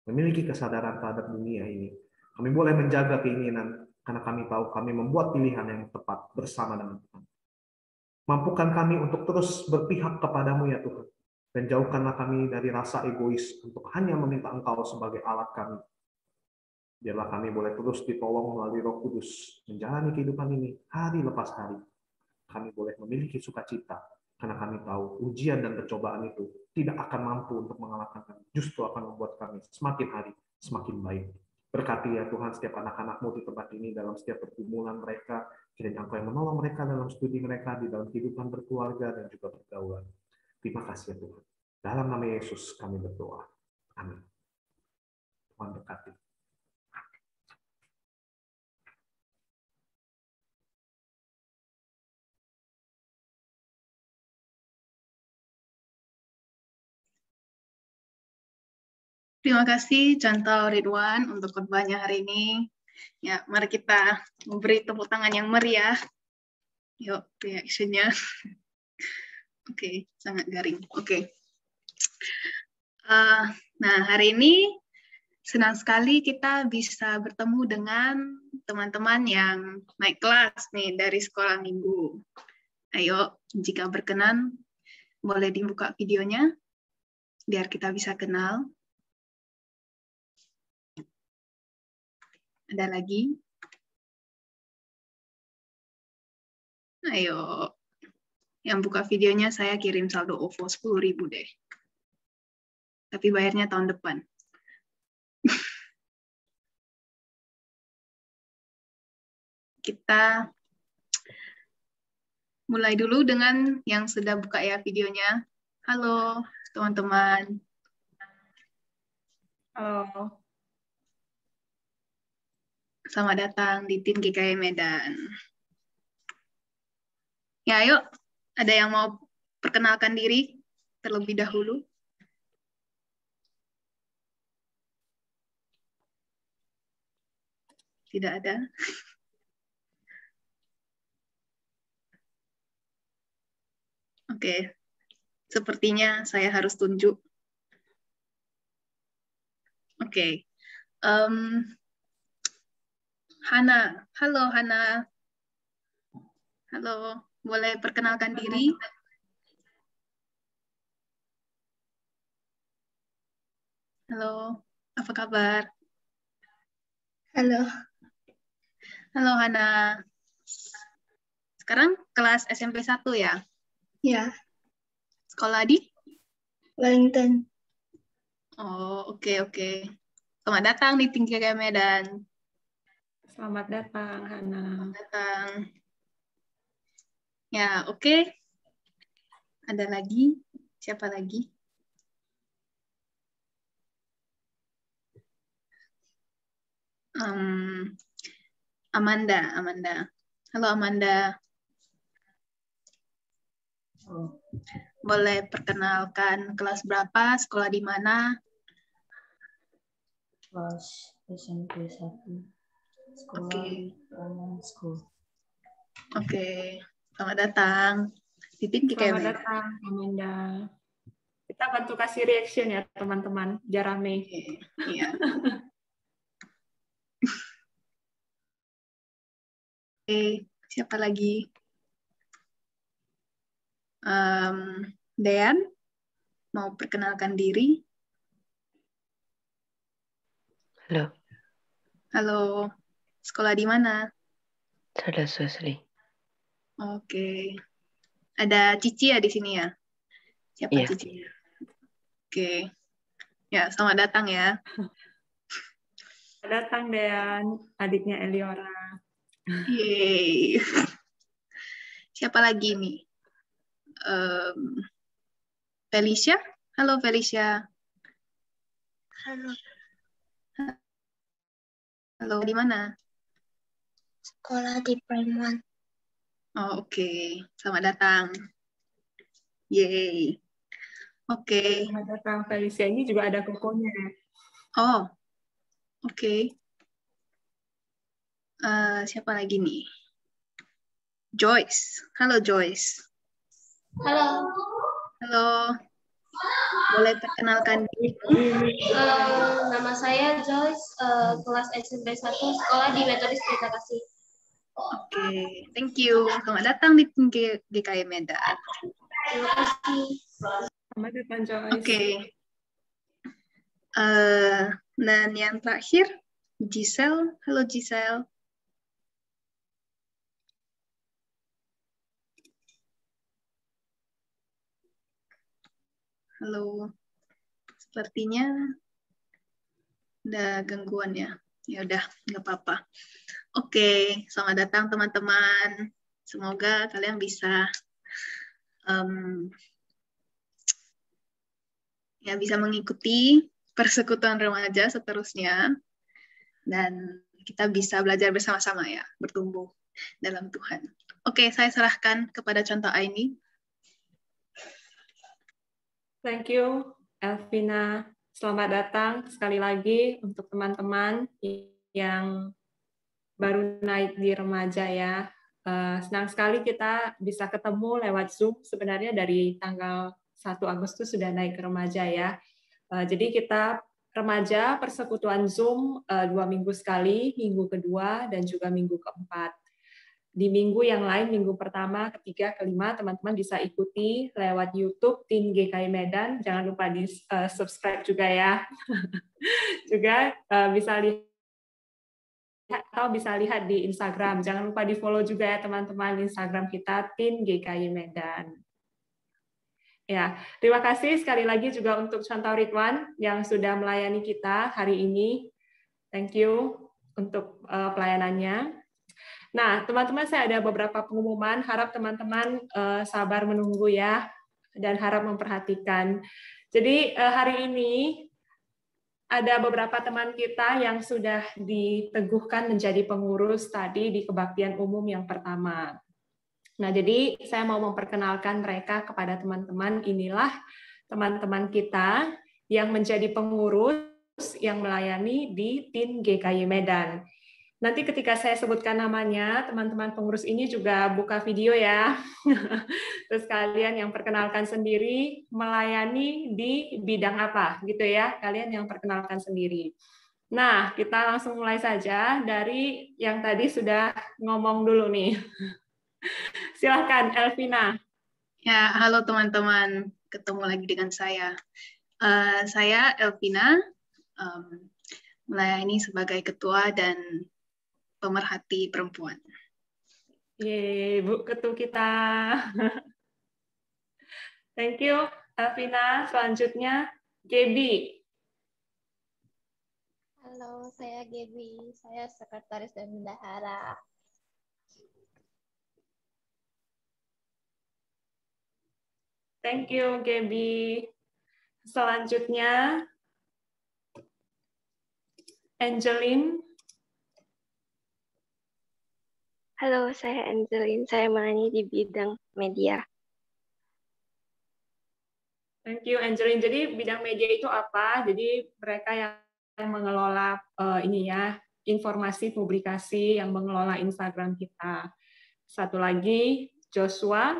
memiliki kesadaran terhadap dunia ini. Kami boleh menjaga keinginan, karena kami tahu kami membuat pilihan yang tepat bersama dengan Tuhan. Mampukan kami untuk terus berpihak kepadamu ya Tuhan. Dan jauhkanlah kami dari rasa egois untuk hanya meminta Engkau sebagai alat kami. Biarlah kami boleh terus ditolong melalui Roh Kudus, menjalani kehidupan ini hari lepas hari. Kami boleh memiliki sukacita, karena kami tahu ujian dan percobaan itu tidak akan mampu untuk mengalahkan kami. Justru akan membuat kami semakin hari semakin baik. Berkati ya Tuhan setiap anak-anak-Mu di tempat ini, dalam setiap pergumulan mereka, kiranya Engkau yang menolong mereka dalam studi mereka, di dalam kehidupan berkeluarga dan juga pergaulan. Terima kasih ya Tuhan. Dalam nama Yesus kami berdoa. Amin. Tuhan berkati. Terima kasih Chantal Ridwan untuk khotbahnya hari ini. Ya, mari kita memberi tepuk tangan yang meriah. Yuk, reaction-nya. Oke, sangat garing. Oke. Nah, hari ini senang sekali kita bisa bertemu dengan teman-teman yang naik kelas nih dari sekolah minggu. Ayo, jika berkenan, boleh dibuka videonya, biar kita bisa kenal. Ada lagi? Ayo, yang buka videonya saya kirim saldo OVO 10.000 deh. Tapi bayarnya tahun depan. Kita mulai dulu dengan yang sudah buka ya videonya. Halo, teman-teman. Halo. Selamat datang di tim GKI Medan. Ya, yuk. Ada yang mau perkenalkan diri terlebih dahulu? Tidak ada. Oke. Sepertinya saya harus tunjuk. Oke. Hana. Halo, Hana. Halo. Boleh perkenalkan diri? Halo, apa kabar? Halo. Halo Hana. Sekarang kelas SMP 1 ya? Ya, Sekolah di? Wellington. Oh, oke. Selamat datang di Tinggi Medan. Selamat datang, Hana. Datang. Ya, oke. Ada lagi? Siapa lagi? Amanda. Halo Amanda. Boleh perkenalkan kelas berapa, sekolah di mana? Kelas SMP 1. Sekolah Oke. Primary School. Oke. Selamat datang di Tinggi Selamat Medan. datang, Amanda. Kita bantu kasih reaction ya, teman-teman. Biar rame. Iya. Oke, siapa lagi? Dean, mau perkenalkan diri? Halo, Halo, sekolah di mana? saya Susri. Oke. Ada Cici ya di sini ya? Siapa Iya. Cici? Oke. Ya, selamat datang ya. Selamat datang, Dean. Adiknya Eliora. Yeay. Siapa lagi nih? Felicia? Halo Felicia. Halo. Halo, di mana? Sekolah di Prime 1. Oh, oke. Selamat datang. Yeay. Oke. Selamat datang, Felicia. Ini juga ada kokonya. Oh, oke. Siapa lagi nih? Joyce. Halo Joyce. Halo, Halo. Boleh perkenalkan diri? nama saya Joyce, kelas SMP 1, sekolah di Metodis Pelita Kasih. Oke, thank you. Selamat datang di GKI Medan. Terima kasih. Selamat datang, Joyce. Oke. Dan yang terakhir, Giselle. Halo Giselle. Halo. Sepertinya ada gangguan ya. Ya udah, nggak apa-apa. Oke, selamat datang teman-teman. Semoga kalian bisa bisa mengikuti persekutuan remaja seterusnya, dan kita bisa belajar bersama-sama ya, bertumbuh dalam Tuhan. Oke, saya serahkan kepada contoh Aini. Thank you, Elvina. Selamat datang sekali lagi untuk teman-teman yang baru naik di remaja ya. Senang sekali kita bisa ketemu lewat Zoom. Sebenarnya dari tanggal 1 Agustus sudah naik ke remaja ya. Jadi kita remaja persekutuan Zoom 2 minggu sekali, minggu kedua dan juga minggu keempat. Di minggu yang lain, minggu pertama, ketiga, kelima, teman-teman bisa ikuti lewat YouTube Tim GKI Medan. Jangan lupa di subscribe juga ya. Juga bisa lihat atau bisa lihat di Instagram. Jangan lupa di follow juga ya teman-teman Instagram kita Tim GKI Medan. Ya, terima kasih sekali lagi juga untuk Contoh Ridwan yang sudah melayani kita hari ini. Thank you untuk pelayanannya. Nah, teman-teman, saya ada beberapa pengumuman. Harap teman-teman sabar menunggu ya, dan harap memperhatikan. Jadi hari ini ada beberapa teman kita yang sudah diteguhkan menjadi pengurus tadi di kebaktian umum yang pertama. Nah, jadi saya mau memperkenalkan mereka kepada teman-teman. Inilah teman-teman kita yang menjadi pengurus yang melayani di Tim GKI Medan. Nanti ketika saya sebutkan namanya, teman-teman pengurus ini juga buka video ya. Terus kalian yang perkenalkan sendiri, melayani di bidang apa gitu ya. Kalian yang perkenalkan sendiri. Nah, kita langsung mulai saja dari yang tadi sudah ngomong dulu nih. Silahkan, Elvina. Ya, halo teman-teman. Ketemu lagi dengan saya. Saya Elvina, melayani sebagai ketua dan pemerhati perempuan. Yeay, Bu Ketua kita. Thank you, Elvina. Selanjutnya, Gaby. Halo, saya Gaby. Saya sekretaris dan bendahara. Thank you, Gaby. Selanjutnya, Angeline. Halo, saya Angeline. Saya melayani di bidang media. Thank you, Angeline. Jadi bidang media itu apa? Jadi mereka yang mengelola ini ya, informasi publikasi, yang mengelola Instagram kita. Satu lagi, Joshua.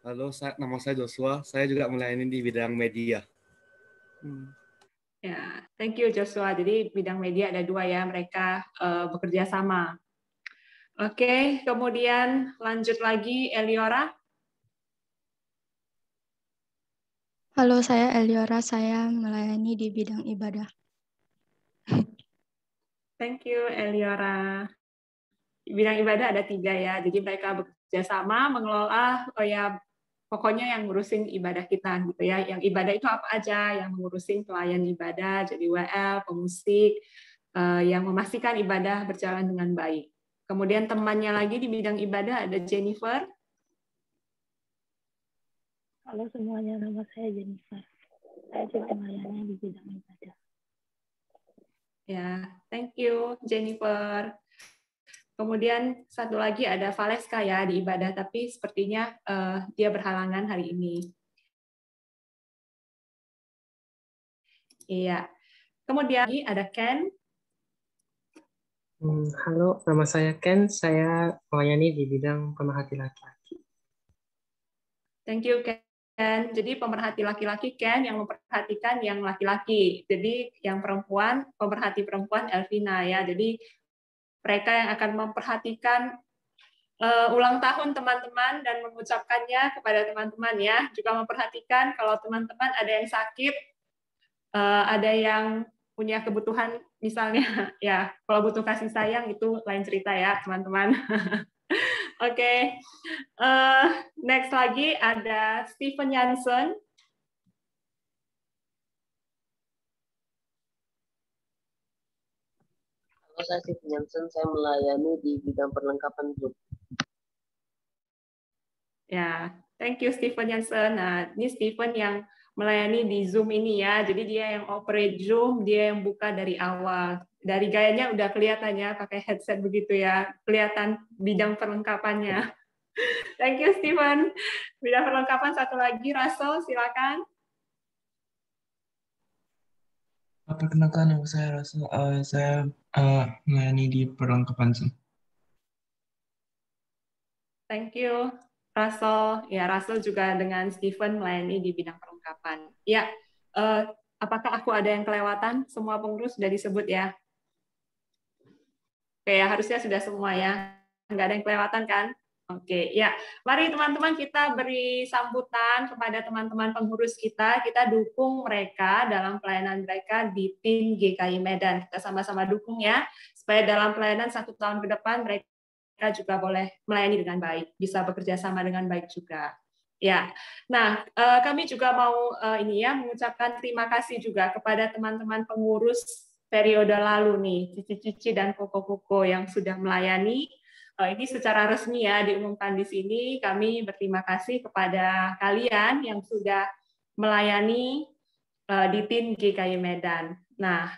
Halo, nama saya Joshua. Saya juga melayani di bidang media. Ya, thank you Joshua. Jadi bidang media ada dua ya, mereka bekerja sama. Oke, kemudian lanjut lagi Eliora. Halo, saya Eliora. Saya melayani di bidang ibadah. Thank you Eliora. Di bidang ibadah ada 3 ya, jadi mereka bekerja sama mengelola ya pokoknya yang ngurusin ibadah kita gitu ya. Yang ibadah itu apa aja? Yang mengurusin pelayan ibadah, jadi WL, pemusik, yang memastikan ibadah berjalan dengan baik. Kemudian temannya lagi di bidang ibadah ada Jennifer. Halo semuanya, nama saya Jennifer. Saya juga melayani di bidang ibadah. Ya, thank you Jennifer. Kemudian satu lagi ada Valeska ya di ibadah, tapi sepertinya dia berhalangan hari ini. Iya. Kemudian ada Ken. Halo, nama saya Ken. Saya melayani di bidang pemerhati laki-laki. Thank you, Ken. Jadi pemerhati laki-laki Ken yang memperhatikan yang laki-laki. Jadi yang perempuan, pemerhati perempuan Elvina ya. Jadi mereka yang akan memperhatikan ulang tahun teman-teman dan mengucapkannya kepada teman-teman ya. Juga memperhatikan kalau teman-teman ada yang sakit, ada yang punya kebutuhan misalnya ya, kalau butuh kasih sayang itu lain cerita ya teman-teman. Oke. Next lagi ada Stephen Jansen. Halo, saya Stephen Jansen. Saya melayani di bidang perlengkapan Zoom. Ya, thank you Stephen Jansen. Nah, ini Stephen yang melayani di Zoom ini ya. Jadi dia yang operate Zoom, dia yang buka dari awal. Dari gayanya udah kelihatan ya, pakai headset begitu ya. Kelihatan bidang perlengkapannya. Thank you, Stephen. Bidang perlengkapan satu lagi, Russell, silakan. Perkenalkan, nama saya Russell. Saya melayani di perlengkapan Zoom. Thank you, Russell. Ya, Russell juga dengan Stephen melayani di bidang perlengkapan. Ya, apakah aku ada yang kelewatan? Semua pengurus sudah disebut ya? Oke, ya, harusnya sudah semua ya. Nggak ada yang kelewatan kan? Oke, ya. Mari teman-teman kita beri sambutan kepada teman-teman pengurus kita. Kita dukung mereka dalam pelayanan mereka di tim GKI Medan. Kita sama-sama dukung ya, supaya dalam pelayanan 1 tahun ke depan mereka juga boleh melayani dengan baik, bisa bekerja sama dengan baik juga. Ya, nah kami juga mau ini ya mengucapkan terima kasih juga kepada teman-teman pengurus periode lalu nih, Cici-Cici dan Koko-Koko yang sudah melayani. Ini secara resmi ya diumumkan di sini. Kami berterima kasih kepada kalian yang sudah melayani di tim GKI Medan. Nah,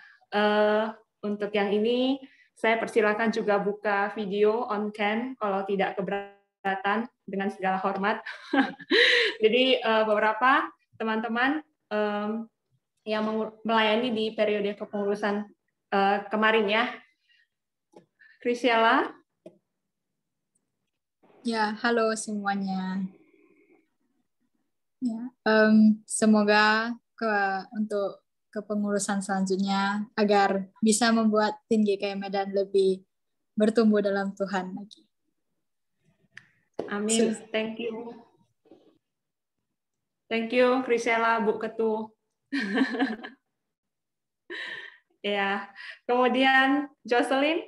untuk yang ini saya persilakan juga buka video on cam kalau tidak keberatan dengan segala hormat. Jadi beberapa teman-teman yang melayani di periode kepengurusan kemarin ya. Chrisella. Ya, halo semuanya. Ya, semoga untuk kepengurusan selanjutnya agar bisa membuat tim GKI Medan lebih bertumbuh dalam Tuhan lagi. Amin. Thank you. Thank you, Krisela, Bu Ketu. Ya, kemudian Jocelyn.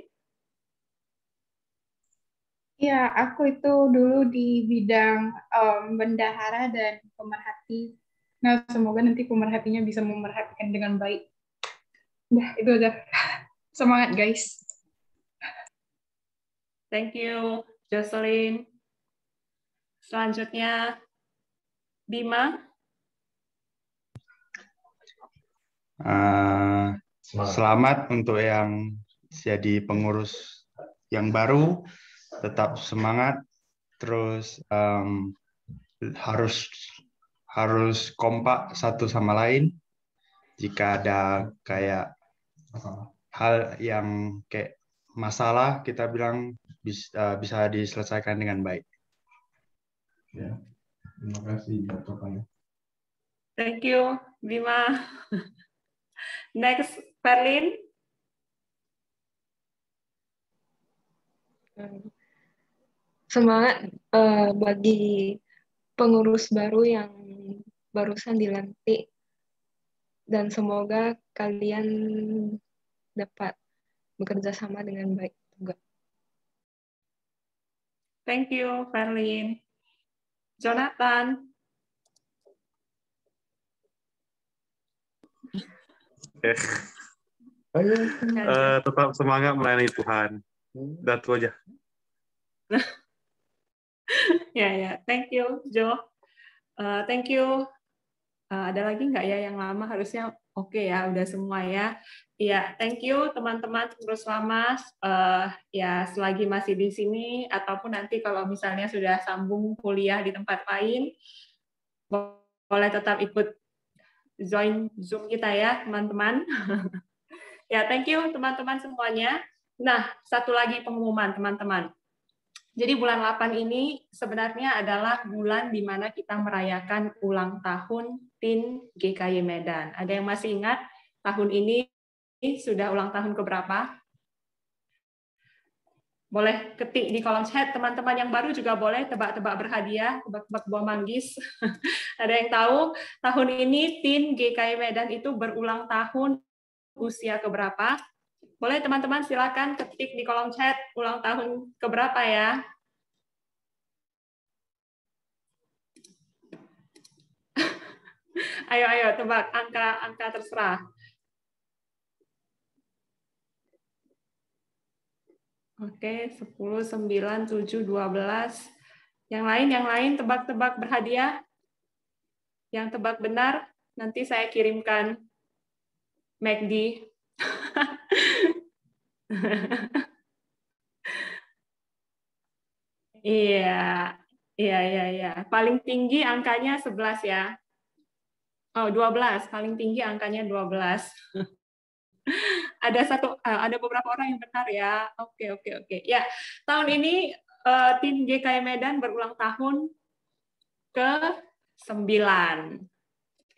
Ya, aku itu dulu di bidang bendahara dan pemerhati. Nah, semoga nanti pemerhatinya bisa memerhatikan dengan baik. Udah, itu udah. Semangat, guys. Thank you, Jocelyn. Selanjutnya, Bima. Selamat untuk yang jadi pengurus yang baru, tetap semangat, terus harus kompak satu sama lain. Jika ada kayak hal yang kayak masalah, kita bilang bisa diselesaikan dengan baik. Ya, terima kasih jawabannya. Thank you, Bima. Next, Perlin. Semangat bagi pengurus baru yang barusan dilantik, dan semoga kalian dapat bekerja sama dengan baik juga. Thank you, Perlin. Jonathan. Tetap semangat melayani Tuhan. Udah itu aja. Ya. Thank you, Jo. Thank you. Ada lagi nggak ya yang lama? Harusnya oke ya, udah semua ya. Ya, thank you teman-teman terus lama. Ya, selagi masih di sini ataupun nanti kalau misalnya sudah sambung kuliah di tempat lain, boleh tetap ikut join Zoom kita ya, teman-teman. Ya, thank you teman-teman semuanya. Nah, satu lagi pengumuman teman-teman. Jadi bulan 8 ini sebenarnya adalah bulan di mana kita merayakan ulang tahun TIN GKY Medan. Ada yang masih ingat tahun ini sudah ulang tahun keberapa? Boleh ketik di kolom chat, teman-teman yang baru juga boleh tebak-tebak berhadiah, tebak-tebak buah manggis. Ada yang tahu tahun ini TIN GKY Medan itu berulang tahun usia keberapa? Boleh teman-teman silakan ketik di kolom chat ulang tahun keberapa ya? Ayo tebak angka terserah. Oke, 10, 9, 7, 12. Yang lain tebak-tebak berhadiah. Yang tebak benar nanti saya kirimkan McD. Iya. Paling tinggi angkanya 11 ya. Oh, 12. Paling tinggi angkanya 12. Ada beberapa orang yang benar ya. Oke. Ya, tahun ini tim GKY Medan berulang tahun ke-9.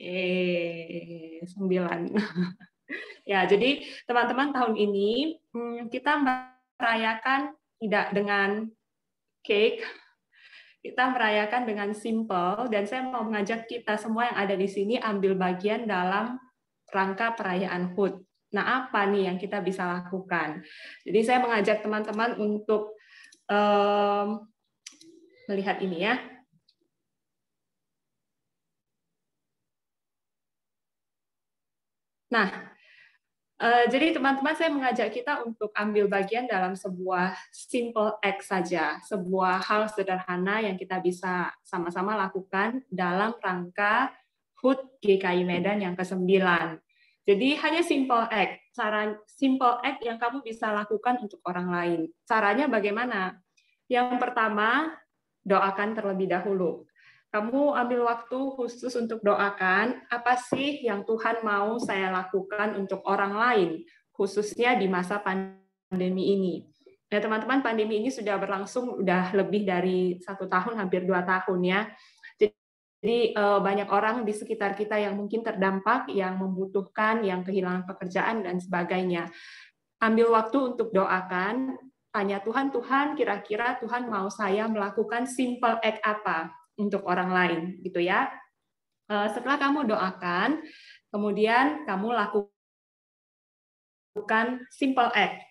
9. Ya, jadi teman-teman tahun ini kita merayakan tidak dengan cake, kita merayakan dengan simple, dan saya mau mengajak kita semua yang ada di sini ambil bagian dalam rangka perayaan HUT. Nah, apa nih yang kita bisa lakukan? Jadi saya mengajak teman-teman untuk melihat ini ya. Nah, jadi teman-teman saya mengajak kita untuk ambil bagian dalam sebuah simple act saja, sebuah hal sederhana yang kita bisa sama-sama lakukan dalam rangka HUT GKY Medan yang ke-9. Jadi hanya simple act, simple act yang kamu bisa lakukan untuk orang lain. Caranya bagaimana? Yang pertama, doakan terlebih dahulu. Kamu ambil waktu khusus untuk doakan, apa sih yang Tuhan mau saya lakukan untuk orang lain, khususnya di masa pandemi ini. Ya teman-teman, pandemi ini sudah berlangsung udah lebih dari 1 tahun, hampir 2 tahun ya. Jadi banyak orang di sekitar kita yang mungkin terdampak, yang membutuhkan, yang kehilangan pekerjaan, dan sebagainya. Ambil waktu untuk doakan, tanya Tuhan, kira-kira Tuhan mau saya melakukan simple act apa untuk orang lain, gitu ya. Setelah kamu doakan, kemudian kamu lakukan simple act.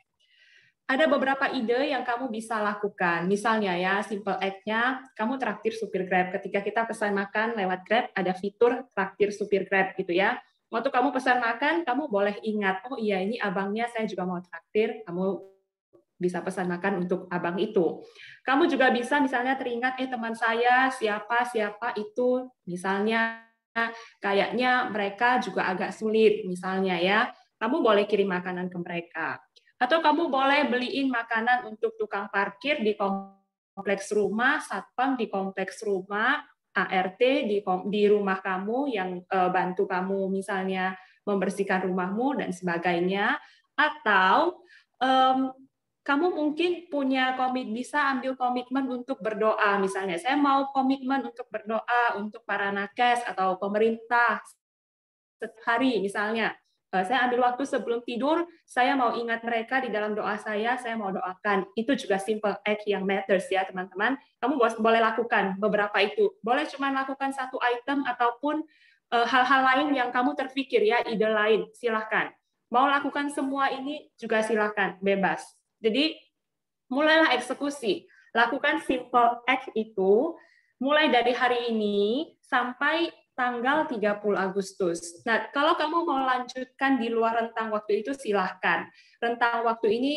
Ada beberapa ide yang kamu bisa lakukan. Misalnya ya, simple act-nya, kamu traktir supir Grab. Ketika kita pesan makan lewat Grab, ada fitur traktir supir Grab gitu ya. Waktu kamu pesan makan, kamu boleh ingat, oh iya ini abangnya saya juga mau traktir, kamu bisa pesan makan untuk abang itu. Kamu juga bisa misalnya teringat, teman saya siapa itu, misalnya kayaknya mereka juga agak sulit, misalnya ya. Kamu boleh kirim makanan ke mereka. Atau kamu boleh beliin makanan untuk tukang parkir di kompleks rumah, satpam di kompleks rumah, ART di rumah kamu yang bantu kamu misalnya membersihkan rumahmu dan sebagainya. Atau kamu mungkin bisa ambil komitmen untuk berdoa. Misalnya, saya mau komitmen untuk berdoa untuk para nakes atau pemerintah sehari misalnya. Saya ambil waktu sebelum tidur, saya mau ingat mereka di dalam doa saya mau doakan. Itu juga simple act yang matters ya teman-teman. Kamu boleh lakukan beberapa itu. Boleh cuma lakukan satu item ataupun hal-hal lain yang kamu terpikir ya, ide lain, silahkan. Mau lakukan semua ini juga silahkan, bebas. Jadi mulailah eksekusi. Lakukan simple act itu mulai dari hari ini sampai tanggal 30 Agustus. Nah, kalau kamu mau lanjutkan di luar rentang waktu itu, silahkan. Rentang waktu ini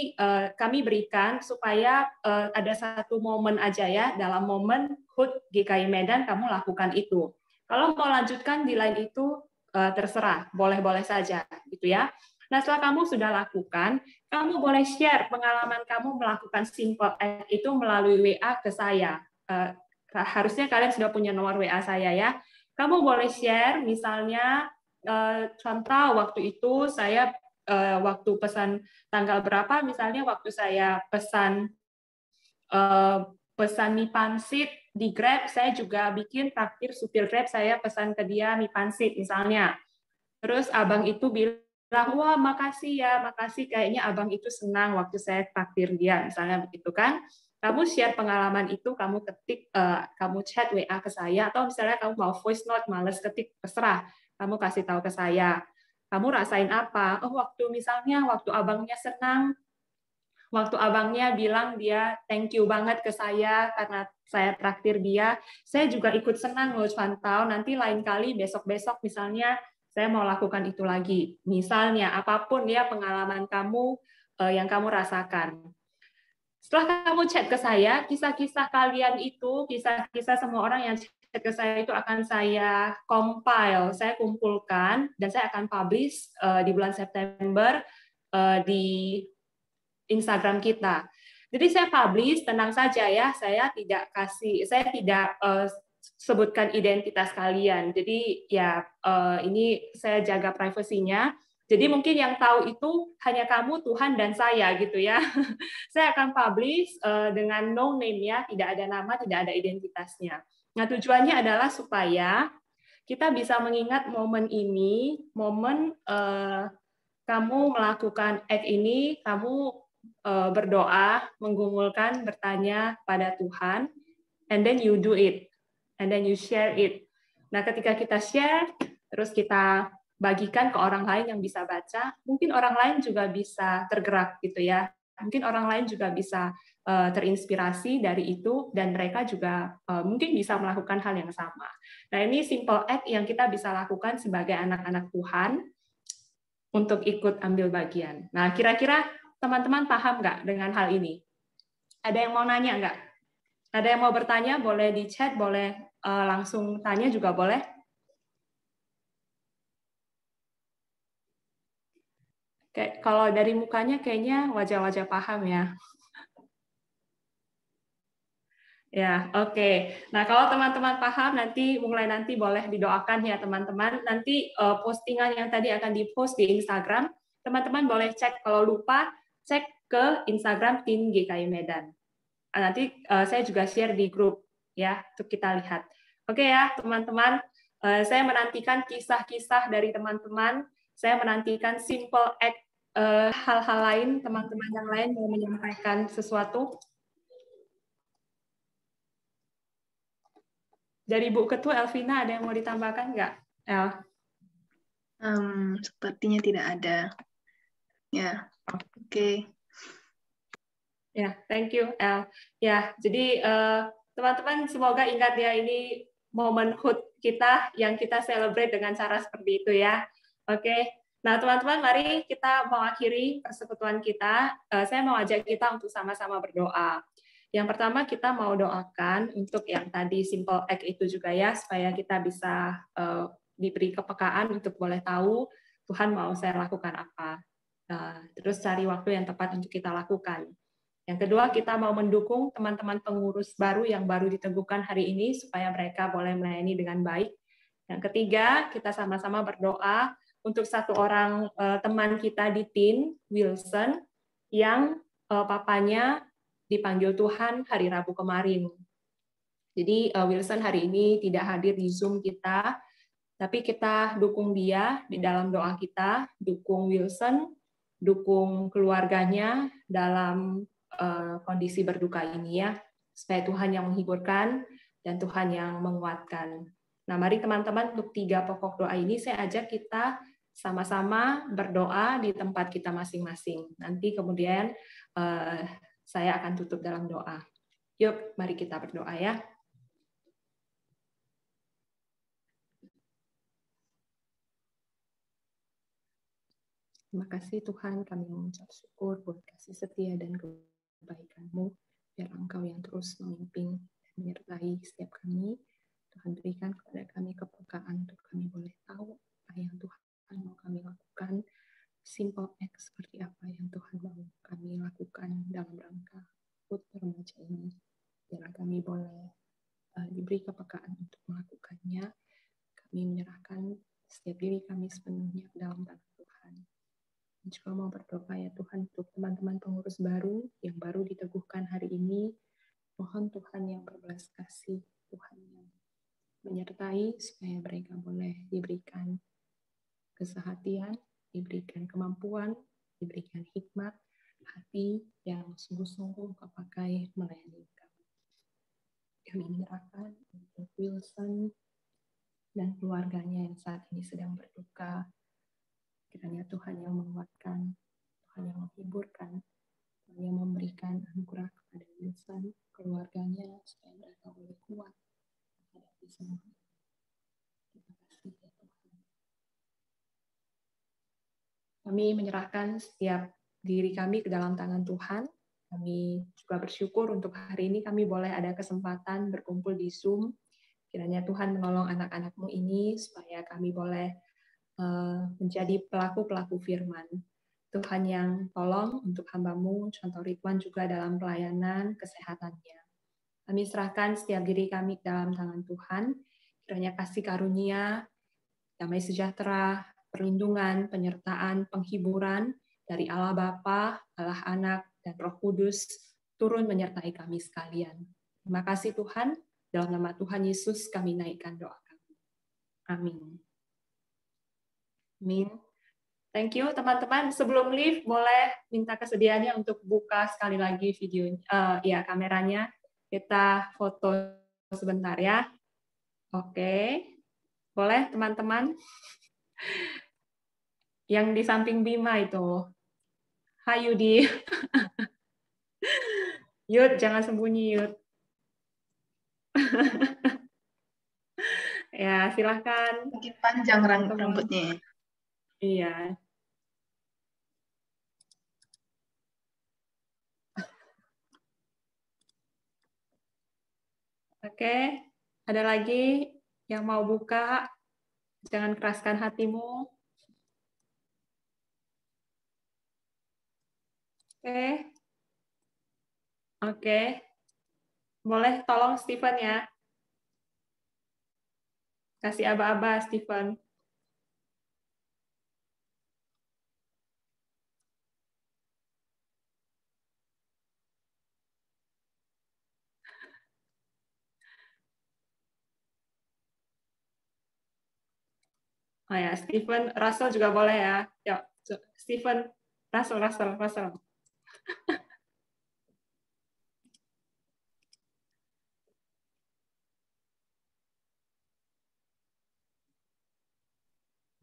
kami berikan supaya ada satu momen aja ya, dalam momen HUT GKI Medan kamu lakukan itu. Kalau mau lanjutkan di lain itu, terserah, boleh-boleh saja, gitu ya. Nah, setelah kamu sudah lakukan, kamu boleh share pengalaman kamu melakukan simple act itu melalui WA ke saya. Harusnya kalian sudah punya nomor WA saya ya. Kamu boleh share, misalnya contoh waktu itu saya waktu pesan tanggal berapa, misalnya waktu saya pesan mie pangsit di Grab, saya juga bikin traktir supir Grab, saya pesan ke dia mie pangsit misalnya. Terus abang itu bilang, wah makasih ya, makasih, kayaknya abang itu senang waktu saya traktir dia, misalnya begitu kan. Kamu share pengalaman itu, kamu ketik, kamu chat WA ke saya, atau misalnya kamu mau voice note, males ketik, terserah. Kamu kasih tahu ke saya. Kamu rasain apa? Oh, waktu abangnya senang, waktu abangnya bilang dia thank you banget ke saya karena saya traktir dia, saya juga ikut senang loh, Fantau. Nanti lain kali, besok-besok misalnya, saya mau lakukan itu lagi. Misalnya, apapun ya pengalaman kamu yang kamu rasakan. Setelah kamu chat ke saya, kisah-kisah kalian itu, kisah-kisah semua orang yang chat ke saya itu akan saya compile, saya kumpulkan, dan saya akan publish di bulan September di Instagram kita. Jadi saya publish, tenang saja ya, saya tidak sebutkan identitas kalian. Jadi ya ini saya jaga privasinya. Jadi mungkin yang tahu itu hanya kamu, Tuhan, dan saya gitu ya. Saya akan publish dengan no name ya, tidak ada nama, tidak ada identitasnya. Nah, tujuannya adalah supaya kita bisa mengingat momen ini, momen kamu melakukan act ini, kamu berdoa, menggumulkan, bertanya pada Tuhan, and then you do it, and then you share it. Nah, ketika kita share, terus kita bagikan ke orang lain yang bisa baca, mungkin orang lain juga bisa tergerak gitu ya. Mungkin orang lain juga bisa terinspirasi dari itu, dan mereka juga mungkin bisa melakukan hal yang sama. Nah, ini simple act yang kita bisa lakukan sebagai anak-anak Tuhan untuk ikut ambil bagian. Nah, kira-kira teman-teman paham nggak dengan hal ini? Ada yang mau nanya nggak? Ada yang mau bertanya? Boleh di chat, boleh langsung tanya juga boleh. Kayak kalau dari mukanya kayaknya wajah-wajah paham ya. Ya, oke. Nah, kalau teman-teman paham, mulai nanti boleh didoakan ya teman-teman. Nanti postingan yang tadi akan di-post di Instagram, teman-teman boleh cek, kalau lupa, cek ke Instagram tim GKI Medan. Nanti saya juga share di grup ya, untuk kita lihat. Oke ya teman-teman, saya menantikan kisah-kisah dari teman-teman. Saya menantikan simple act, hal-hal lain, teman-teman yang lain mau menyampaikan sesuatu. Dari Bu Ketua Elvina ada yang mau ditambahkan nggak? El? Sepertinya tidak ada. Ya, oke. Ya, thank you, El. Ya, jadi teman-teman semoga ingat ya, ini momen HUT kita yang kita celebrate dengan cara seperti itu ya. Oke. Nah, teman-teman, mari kita mengakhiri persekutuan kita. Saya mau ajak kita untuk sama-sama berdoa. Yang pertama, kita mau doakan untuk yang tadi simple act itu juga ya, supaya kita bisa diberi kepekaan untuk boleh tahu Tuhan mau saya lakukan apa. Terus cari waktu yang tepat untuk kita lakukan. Yang kedua, kita mau mendukung teman-teman pengurus baru yang baru diteguhkan hari ini supaya mereka boleh melayani dengan baik. Yang ketiga, kita sama-sama berdoa untuk satu orang teman kita di TIN, Wilson, yang papanya dipanggil Tuhan hari Rabu kemarin. Jadi Wilson hari ini tidak hadir di Zoom kita, tapi kita dukung dia di dalam doa kita, dukung Wilson, dukung keluarganya dalam kondisi berduka ini ya, supaya Tuhan yang menghiburkan dan Tuhan yang menguatkan. Nah, mari teman-teman untuk 3 pokok doa ini saya ajak kita sama-sama berdoa di tempat kita masing-masing. Nanti kemudian saya akan tutup dalam doa. Yuk, mari kita berdoa ya. Terima kasih Tuhan, kami mengucap syukur buat kasih setia dan kebaikan-Mu, biar Engkau yang terus memimpin dan menyertai setiap kami. Tuhan berikan kepada kami kepekaan untuk kami boleh tahu apa yang Tuhan mau kami lakukan, simple act seperti apa yang Tuhan mau kami lakukan dalam rangka HUT remaja ini. Biar kami boleh diberi kepekaan untuk melakukannya. Kami menyerahkan setiap diri kami sepenuhnya dalam tangan Tuhan. Dan juga mau berdoa ya Tuhan untuk teman-teman pengurus baru yang baru diteguhkan hari ini. Mohon Tuhan yang berbelas kasih, Tuhan yang menyertai supaya mereka boleh diberikan kesehatian, diberikan kemampuan, diberikan hikmat, hati yang sungguh-sungguh kepakai melayani kami. Kami menyerahkan untuk Wilson dan keluarganya yang saat ini sedang berduka. Kiranya Tuhan yang menguatkan, Tuhan yang menghiburkan, Tuhan yang memberikan anugerah kepada Wilson, keluarganya, supaya mereka boleh kuat menghadapi semua. Terima kasih ya Tuhan. Kami menyerahkan setiap diri kami ke dalam tangan Tuhan. Kami juga bersyukur untuk hari ini kami boleh ada kesempatan berkumpul di Zoom. Kiranya Tuhan menolong anak-anak-Mu ini supaya kami boleh menjadi pelaku-pelaku firman. Tuhan yang tolong untuk hamba-Mu, contoh Ridwan juga dalam pelayanan kesehatannya. Kami serahkan setiap diri kami dalam tangan Tuhan. Kiranya kasih karunia, damai sejahtera, perlindungan, penyertaan, penghiburan dari Allah Bapa, Allah Anak, dan Roh Kudus turun menyertai kami sekalian. Terima kasih Tuhan, dalam nama Tuhan Yesus kami naikkan doa kami. Amin. Amin. Thank you teman-teman. Sebelum leave boleh minta kesediaannya untuk buka sekali lagi videonya, ya kameranya. Kita foto sebentar ya. Oke. Boleh teman-teman? Yang di samping Bima itu. Hai Yudi. Yud, jangan sembunyi Yud. Ya, silahkan. Makin panjang rambutnya. Iya. Oke, ada lagi yang mau buka? Jangan keraskan hatimu. Oke. Oke. Boleh tolong Stephen ya. Kasih aba-aba Stephen. Oh ya, Stephen, Russell juga boleh ya. Yuk, Stephen, Russell.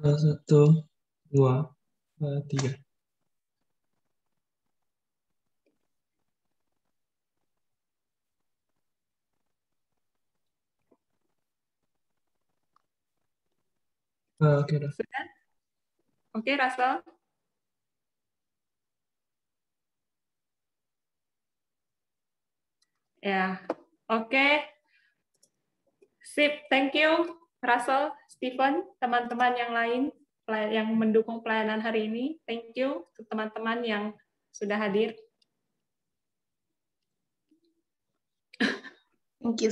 1, 2, 3. Oke, dah. Sudah? Oke, Russell. Ya, oke. Sip, thank you, Russell, Stephen, teman-teman yang lain yang mendukung pelayanan hari ini. Thank you untuk teman-teman yang sudah hadir. Thank you